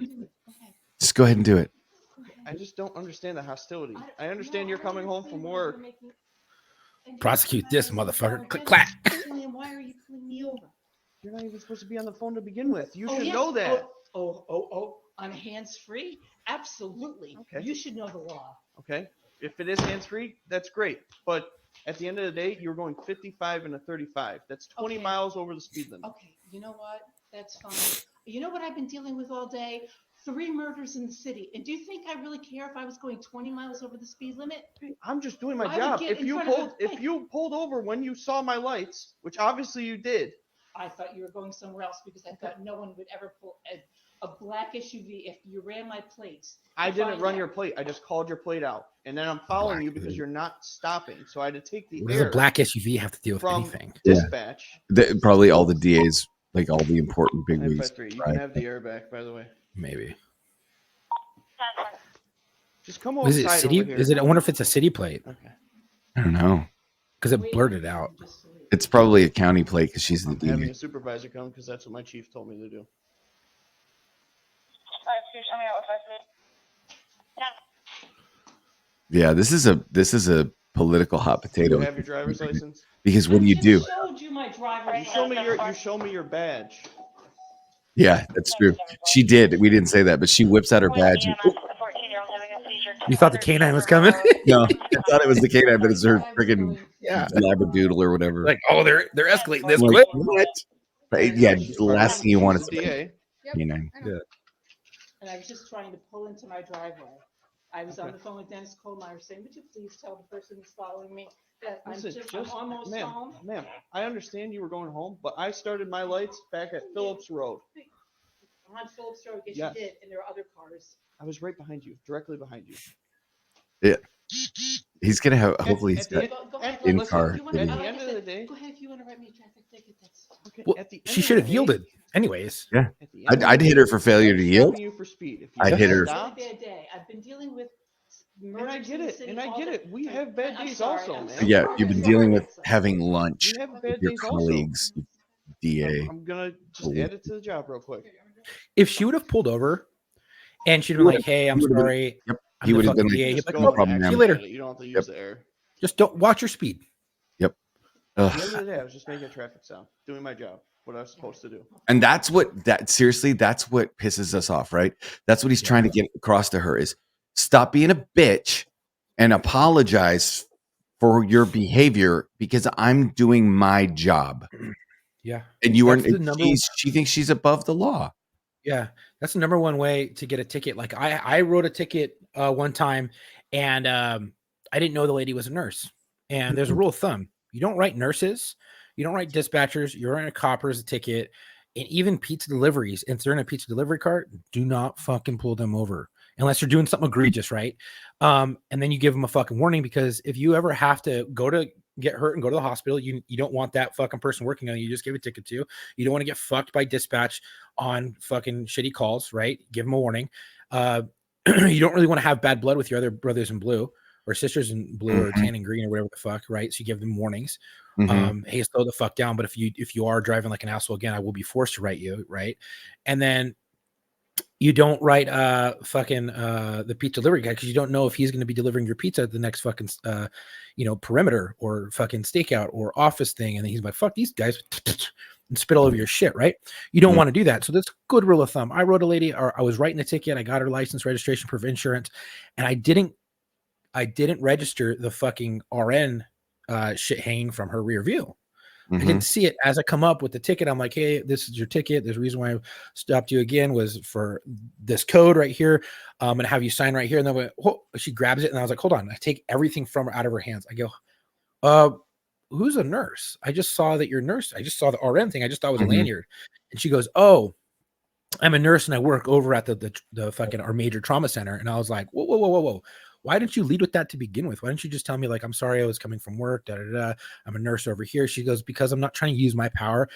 Just go ahead and do it. I just don't understand the hostility. I understand you're coming home from work. Prosecute this motherfucker. Click clack. Why are you pulling me over? You're not even supposed to be on the phone to begin with. You should yeah. know that. I'm hands-free? Absolutely. Okay. You should know the law. Okay. If it is hands-free, that's great. But at the end of the day, you're going 55 and a 35. That's 20 miles over the speed limit. Okay. You know what? That's fine. You know what I've been dealing with all day? 3 murders in the city. And do you think I really care if I was going 20 miles over the speed limit? I'm just doing my I would job. get If in you front of pulled, the if you pulled over when you saw my lights, which obviously you did. I thought you were going somewhere else because I thought no one would ever pull a black SUV if you ran my plates. I didn't run your plate. I just called your plate out, and then I'm following you because you're not stopping. So I had to take the What does a black SUV have to deal with anything? Dispatch. Probably all the DAs, like all the important big wigs. You can have the airbag, by the way. Maybe. Just come Is outside it city? over here. Is it? I wonder if it's a city plate. Okay. I don't know. Because it blurted out. It's probably a county plate because she's the I'm having DA. a supervisor come because that's what my chief told me to do. Yeah, this is a political hot potato. You have your driver's license? Because what do you do? Showed you my driver's You show me your badge. Yeah, that's true. She did. We didn't say that, but she whips out her badge. And, You thought the canine was coming? no, I thought it was the canine, but it's her freaking labradoodle or whatever. Like, oh, they're escalating this I'm quick. like, what? Right, yeah, the last thing you want is DA. canine. Yeah. And I was just trying to pull into my driveway. I was on the phone with Dennis Kohlmeyer saying, would you please tell the person who's following me that I'm almost home? Ma'am, I understand you were going home, but I started my lights back at Phillips Road. On Phillips Road, yes, Yes. you did, and there are other cars. I was right behind you, directly behind you. Yeah. He's gonna have hopefully he's got in listen, car. at the end of the day, Go ahead if you want to write me a traffic ticket. That's okay. Well, At the end she of should the have day- yielded. Anyways. Yeah. at the end of I'd the hit day, her for failure I'm to yield. stopping you for speed. If you I'd don't hit her. a stop, really bad day. I've been dealing with and I murders get in the it, city and I all get day. it. We have bad I'm days sorry, also, I'm man. sorry. Yeah, you've been dealing with having lunch We have with bad your days also. colleagues, DA. I'm gonna just add it to the job real quick. If she would have pulled over and she'd been like, hey, I'm sorry. Yep. I'm He the would have fucking been DA. like, He'd be like, no "Oh, problem, see ma'am." you later. You don't have to use the air. Just don't watch your speed. Yep. At the end of the day, I was just making a traffic stop, doing my job, what I was supposed to do. And that's what that's what pisses us off, right? That's what he's trying to get across to her is stop being a bitch and apologize for your behavior because I'm doing my job. Yeah. And you That's aren't the number she thinks she's above the law. Yeah, that's the number one way to get a ticket. Like I wrote a ticket one time, and I didn't know the lady was a nurse. And there's a rule of thumb: you don't write nurses, you don't write dispatchers, you're writing a copper's a ticket, and even pizza deliveries. If they're in a pizza delivery cart, do not fucking pull them over unless you're doing something egregious, right? And then you give them a fucking warning because if you ever have to go to get hurt and go to the hospital, you don't want that fucking person working on you. You just give a ticket to. You don't want to get fucked by dispatch on fucking shitty calls, right? Give them a warning. You don't really want to have bad blood with your other brothers in blue. or sisters in blue or tan and green or whatever the fuck, right? So you give them warnings. Mm-hmm. Hey, slow the fuck down. But if you are driving like an asshole again, I will be forced to write you, right? And then you don't write the pizza delivery guy because you don't know if he's going to be delivering your pizza at the next fucking perimeter or fucking stakeout or office thing, and then he's like, fuck these guys and spit all over your shit, right? You don't want to do that. So that's a good rule of thumb. I wrote a lady, or I was writing a ticket, I got her license, registration, proof of insurance, and I didn't register the fucking RN shit hanging from her rear view. I didn't see it as I come up with the ticket. I'm like, hey, this is your ticket. There's a reason why I stopped you again was for this code right here. And have you sign right here. And then she grabs it. And I was like, hold on. I take everything from her out of her hands. I go, who's a nurse? I just saw that you're a nurse. I just saw the RN thing. I just thought it was a lanyard. And she goes, oh, I'm a nurse and I work over at the fucking our major trauma center. And I was like, whoa. Why didn't you lead with that to begin with? Why didn't you just tell me, like, I'm sorry, I was coming from work, I'm a nurse over here. She goes, because I'm not trying to use my power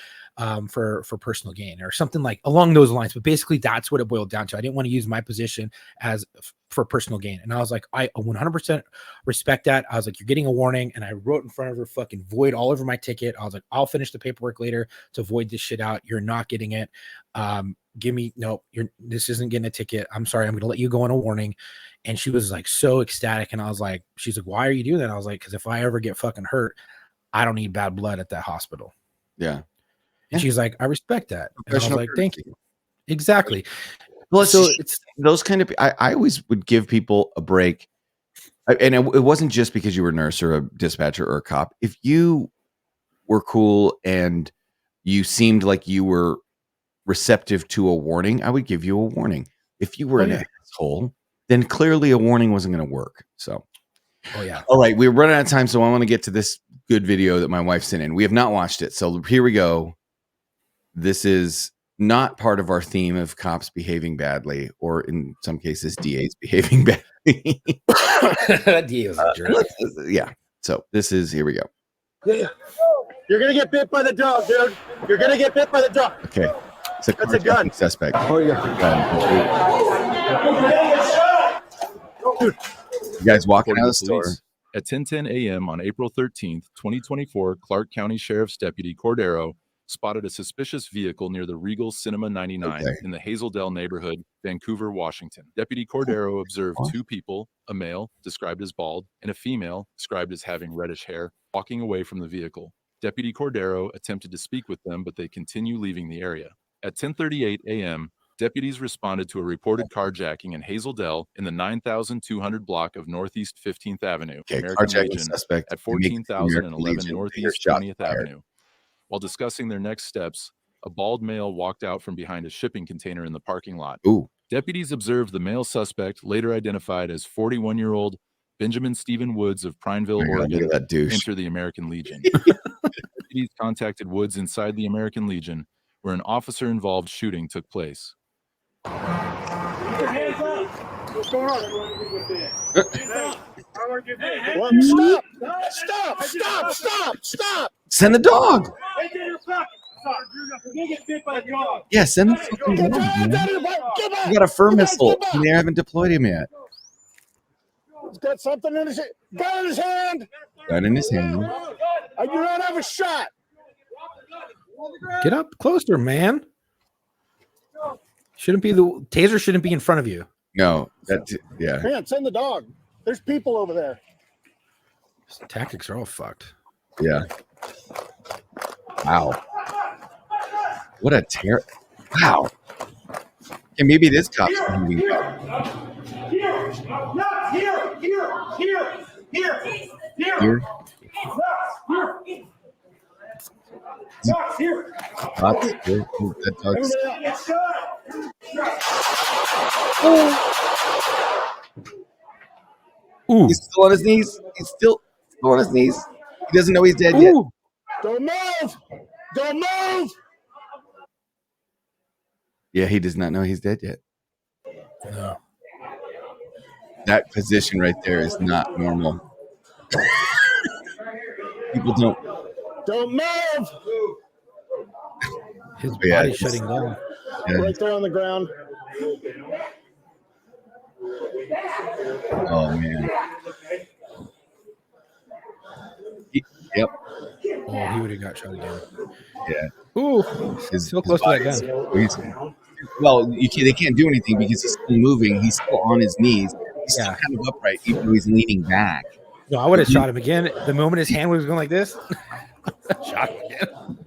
for personal gain or something like along those lines. But basically that's what it boiled down to. I didn't want to use my position as for personal gain. And I was like, I 100% respect that. I was like, you're getting a warning. And I wrote in front of her fucking void all over my ticket. I was like, I'll finish the paperwork later to void this shit out. You're not getting it. This isn't getting a ticket. I'm sorry. I'm going to let you go on a warning. And she was like so ecstatic. And I was like, she's like, why are you doing that? I was like, because if I ever get fucking hurt, I don't need bad blood at that hospital. Yeah. And she's like, I respect that. And I was like, thank you. Exactly. Well, it's those kind of, I always would give people a break. And it wasn't just because you were a nurse or a dispatcher or a cop. If you were cool and you seemed like you were receptive to a warning, I would give you a warning. If you were an asshole, then clearly a warning wasn't going to work. So, all right, we're running out of time, so I want to get to this good video that my wife sent in. We have not watched it, so here we go. This is not part of our theme of cops behaving badly, or in some cases, DAs behaving badly. DA was a jerk. Yeah. So this is, here we go. Yeah. You're gonna get bit by the dog, dude. You're gonna get bit by the dog. Okay. That's a gun. Suspect. Oh yeah. You guys walking out of the store. At 10:10 a.m. on April 13th, 2024, Clark County Sheriff's Deputy Cordero spotted a suspicious vehicle near the Regal Cinema 99 in the Hazeldale neighborhood, Vancouver, Washington. Deputy Cordero observed two people, a male, described as bald, and a female, described as having reddish hair, walking away from the vehicle. Deputy Cordero attempted to speak with them, but they continue leaving the area. At 10:38 a.m., deputies responded to a reported carjacking in Hazeldale in the 9200 block of Northeast 15th Avenue, American Legion, suspect at 14,011 Northeast 20th Avenue. While discussing their next steps, a bald male walked out from behind a shipping container in the parking lot. Deputies observed the male suspect, later identified as 41-year-old Benjamin Stephen Woods of Prineville, Oregon, enter the American Legion. Deputies contacted Woods inside the American Legion, where an officer-involved shooting took place. What's going on? Stop! Send the dog. You're gonna get bit by the dog. Yeah, send the fucking dog. You got a fur missile. They haven't deployed him yet. He's got something in his gun in his hand. Gun in his hand. I do not have a shot. Get up closer, man. Shouldn't be the taser shouldn't be in front of you. No, yeah. Man, send the dog. There's people over there. His tactics are all fucked. Yeah. Wow. What a terror. Wow. And maybe it is cops. Here. That dog's... Ooh. He's still on his knees. He's still on his knees. He doesn't know he's dead yet. Don't move! Don't move! Yeah, he does not know he's dead yet. No. That position right there is not normal. People don't move. His body's shutting down. Yeah. Right there on the ground. Oh man. Yep. Oh, he would have got shot again. Yeah. Ooh, His still close to that gun. Well, they can't do anything because he's still moving. He's still on his knees. He's still Yeah. kind of upright, even though he's leaning back. No, I would have shot him again. The moment his hand was going like this, shot him again.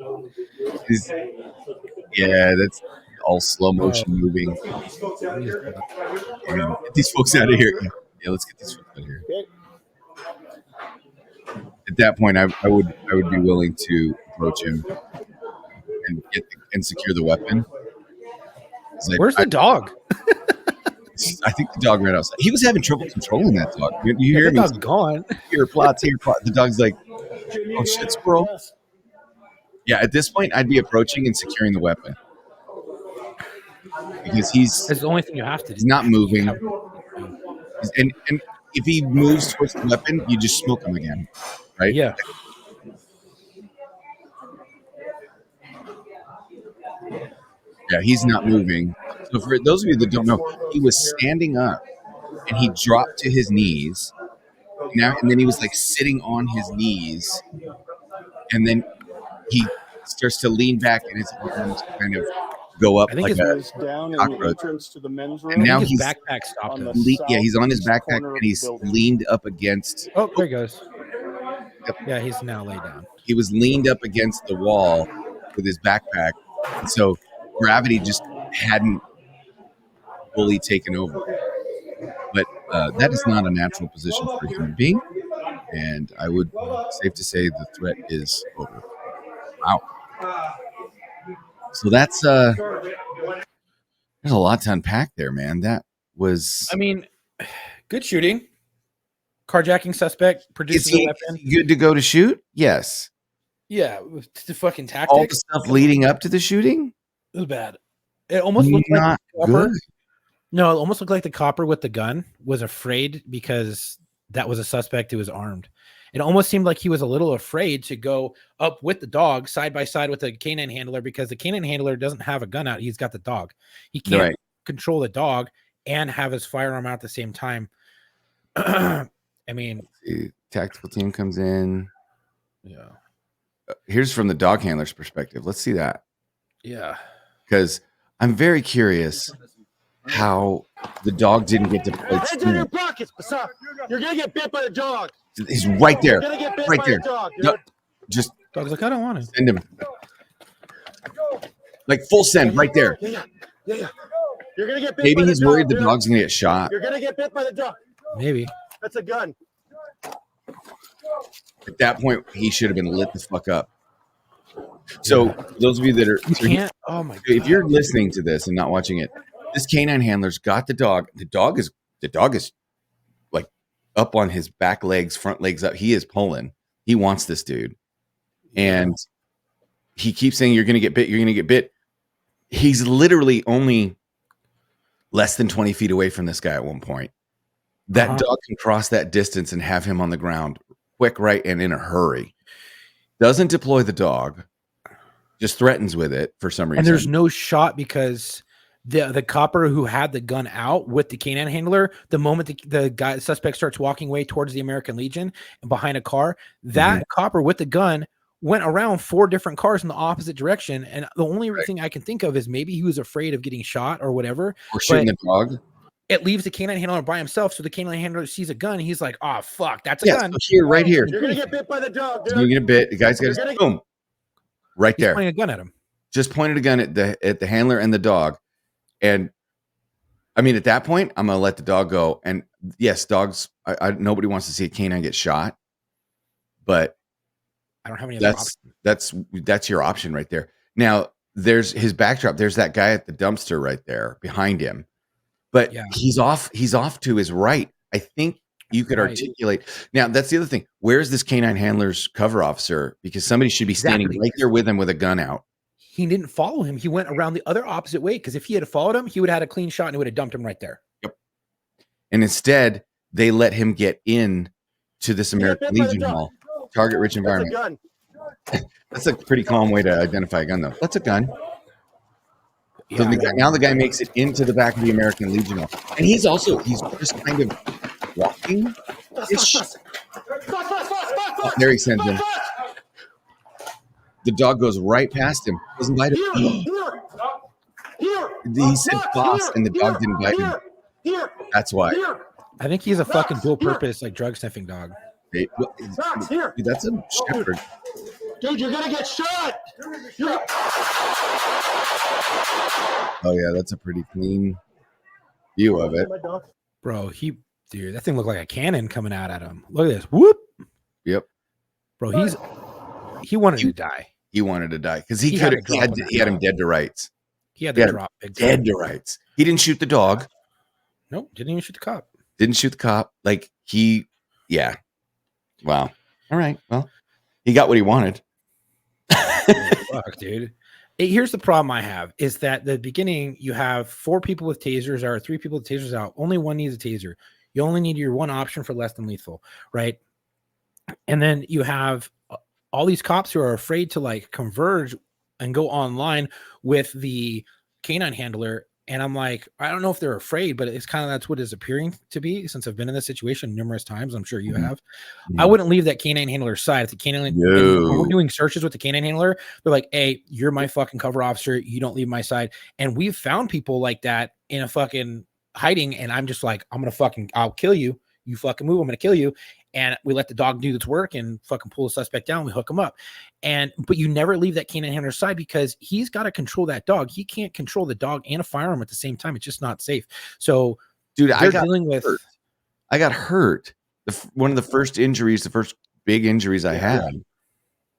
Yeah, that's all slow motion moving. Get these folks out of here. Yeah, let's get these folks out of here. At that point, I would be willing to approach him and secure the weapon. Where's the dog? I think the dog ran outside. He was having trouble controlling that dog. You hear the me? dog's gone. Here, plots. The dog's like, oh shit, squirrel. Yeah, at this point, I'd be approaching and securing the weapon because That's the only thing you have to do. He's not moving, and if he moves towards the weapon, you just smoke him again, right? Yeah. Yeah, he's not moving. So for those of you that don't know, he was standing up and he dropped to his knees. And then he was like sitting on his knees, and then he starts to lean back and his arms kind of go up like a cockroach. And now his backpack stopped him. He's on his backpack and he's leaned up against. Oh, there he goes. Yeah, he's now laid down. He was leaned up against the wall with his backpack, and so gravity just hadn't fully taken over. But that is not a natural position for a human being, and I would safe to say the threat is over. Wow. So that's there's a lot to unpack there, man. That was. I mean, good shooting. Carjacking suspect produces a weapon. Good to go to shoot? Yes. Yeah, the fucking tactics. All the stuff leading up to the shooting? It was bad. It almost looked not like the copper. good. No, it almost looked like the copper with the gun was afraid because that was a suspect who was armed. It almost seemed like he was a little afraid to go up with the dog side by side with the canine handler because the canine handler doesn't have a gun out. He's got the dog. He can't control the dog and have his firearm out at the same time. I mean, tactical team comes in. Yeah. Here's from the dog handler's perspective. Let's see that. Yeah. Because I'm very curious how the dog didn't get deployed. Hands in your pockets, Basar. You're gonna get bit by the dog. He's right there. You're gonna get bit Right by there. the dog, No, just dog's like, I don't want to send him. Like full send right there. Yeah. You're gonna get bit Maybe by he's the worried dog, the dog's gonna get shot. You're gonna get bit by the dog. Maybe. That's a gun. At that point, he should have been lit the fuck up. So those of you that are, oh my God. If you're listening to this and not watching it, this canine handler's got the dog. The dog is like up on his back legs, front legs up. He is pulling. He wants this dude, and he keeps saying, "You're gonna get bit. You're gonna get bit." He's literally only less than 20 feet away from this guy at one point. That dog can cross that distance and have him on the ground quick, right, and in a hurry. Doesn't deploy the dog, just threatens with it for some reason. And there's no shot because the copper who had the gun out with the canine handler, the moment the suspect starts walking away towards the American Legion and behind a car, that copper with the gun went around 4 different cars in the opposite direction. And the only thing I can think of is maybe he was afraid of getting shot or whatever. Or shooting the dog. It leaves the canine handler by himself. So the canine handler sees a gun. He's like, oh, fuck, that's a gun. So here, right here. You're going to get bit by the dog, dude. You're going to get bit. The guy's got his boom. Right there. He's pointing a gun at him. Just pointed a gun at the handler and the dog. And I mean, at that point, I'm going to let the dog go. And yes, dogs, nobody wants to see a canine get shot. But I don't have any other option. That's your option right there. Now, there's his backdrop. There's that guy at the dumpster right there behind him. But he's off to his right. I think you could articulate. Now, that's the other thing. Where's this canine handler's cover officer? Because somebody should be standing right there with him with a gun out. He didn't follow him. He went around the other opposite way. Because if he had followed him, he would have had a clean shot and it would have dumped him right there. Yep. And instead, they let him get in to this American Legion Hall. Target rich environment. That's a pretty calm way to identify a gun, though. That's a gun. So now the guy makes it into the back of the American Legion Hall. And he's just kind of walking. There he sends him. the dog goes right past him. Doesn't bite him. He said boss, and the dog didn't bite him. That's why. I think he's a fucking dual purpose, like drug sniffing dog. Dude, that's a shepherd. Dude, you're gonna get shot. Oh yeah, that's a pretty clean view of it. Bro, dude, that thing looked like a cannon coming out at him. Look at this. Whoop. Yep. Bro, he wanted to die. He wanted to die because he had him dead to rights. He had to drop dead to rights. He didn't shoot the dog. Nope, didn't even shoot the cop. Didn't shoot the cop. Yeah. Wow. All right. Well, he got what he wanted. Fuck, dude. Here's the problem I have is that at the beginning you have 4 people with tasers or 3 people with tasers out. Only one needs a taser. You only need your one option for less than lethal, right? And then you have all these cops who are afraid to like converge and go online with the canine handler. And I'm like, I don't know if they're afraid, but it's kind of that's what it's appearing to be since I've been in this situation numerous times. I'm sure you have. I wouldn't leave that canine handler's side. If the canine when we're doing searches with the canine handler, they're like, hey, you're my fucking cover officer. You don't leave my side. And we've found people like that in a fucking hiding. And I'm just like, I'll kill you. You fucking move. I'm going to kill you. And we let the dog do its work and fucking pull the suspect down. We hook him up. But you never leave that canine handler's side because he's got to control that dog. He can't control the dog and a firearm at the same time. It's just not safe. So, dude, I got hurt. One of the first injuries, the first big injuries I had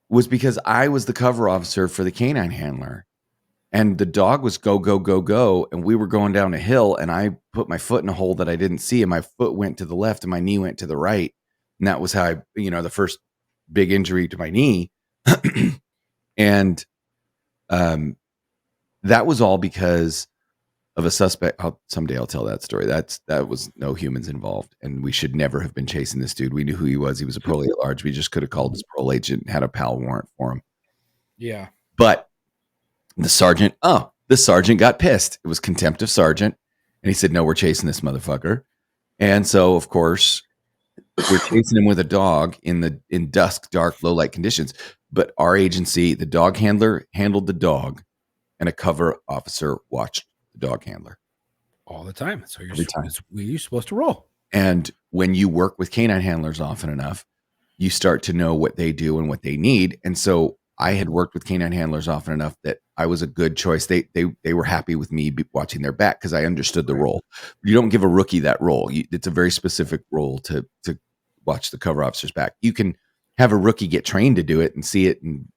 was because I was the cover officer for the canine handler. And the dog was go, go, go, go. And we were going down a hill and I put my foot in a hole that I didn't see. And my foot went to the left and my knee went to the right. And that was how the first big injury to my knee. And that was all because of a suspect. Someday I'll tell that story. That was no humans involved. And we should never have been chasing this dude. We knew who he was. He was a parole at large. We just could have called his parole agent and had a PAL warrant for him. Yeah. But the sergeant got pissed. It was contempt of sergeant. And he said, no, we're chasing this motherfucker. And so, of course, we're chasing him with a dog in dusk, dark, low light conditions. But our agency, the dog handler handled the dog and a cover officer watched the dog handler. All the time. So you're supposed to roll. And when you work with canine handlers often enough, you start to know what they do and what they need. And so I had worked with canine handlers often enough that I was a good choice. They were happy with me watching their back because I understood the role. You don't give a rookie that role. It's a very specific role to watch the cover officer's back. You can have a rookie get trained to do it and see it and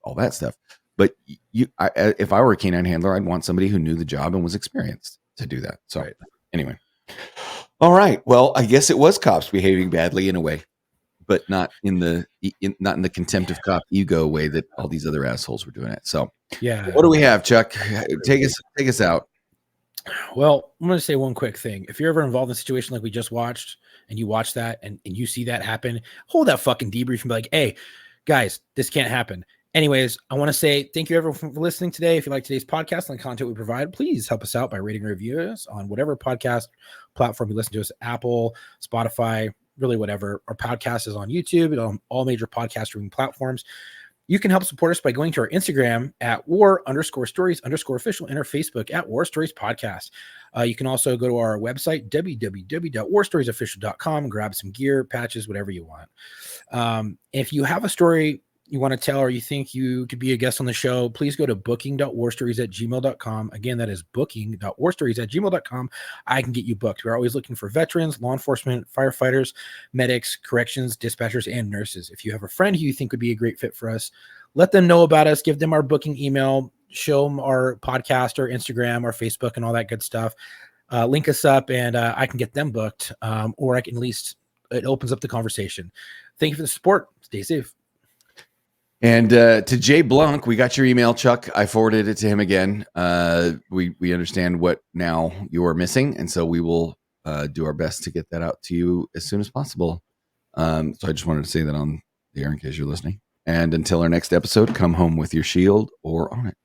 all that stuff. But if I were a canine handler, I'd want somebody who knew the job and was experienced to do that. So anyway, all right. Well, I guess it was cops behaving badly in a way, but not in the contempt of cop ego way that all these other assholes were doing it. So yeah. What do we have, Chuck? Take us out. Well, I'm going to say one quick thing. If you're ever involved in a situation like we just watched and you watch that and you see that happen, hold that fucking debrief and be like, hey, guys, this can't happen. Anyways, I want to say thank you everyone for listening today. If you like today's podcast and the content we provide, please help us out by rating and reviewing us on whatever podcast platform you listen to us, Apple, Spotify, really whatever. Our podcast is on YouTube and on all major podcast streaming platforms. You can help support us by going to our Instagram at war_stories_official and our Facebook at War Stories Podcast. You can also go to our website, www.warstoriesofficial.com, and grab some gear, patches, whatever you want. If you have a story you want to tell or you think you could be a guest on the show, please go to booking.warstories@gmail.com. Again, that is booking.warstories@gmail.com. I can get you booked. We're always looking for veterans, law enforcement, firefighters, medics, corrections, dispatchers, and nurses. If you have a friend who you think would be a great fit for us, let them know about us. Give them our booking email. Show them our podcast, our Instagram, our Facebook, and all that good stuff. Link us up, and I can get them booked, or I can at least it opens up the conversation. Thank you for the support. Stay safe. And to Jay Blanc, we got your email, Chuck. I forwarded it to him again. We understand what now you are missing, and so we will do our best to get that out to you as soon as possible. So I just wanted to say that on the air in case you're listening. And until our next episode, come home with your shield or on it.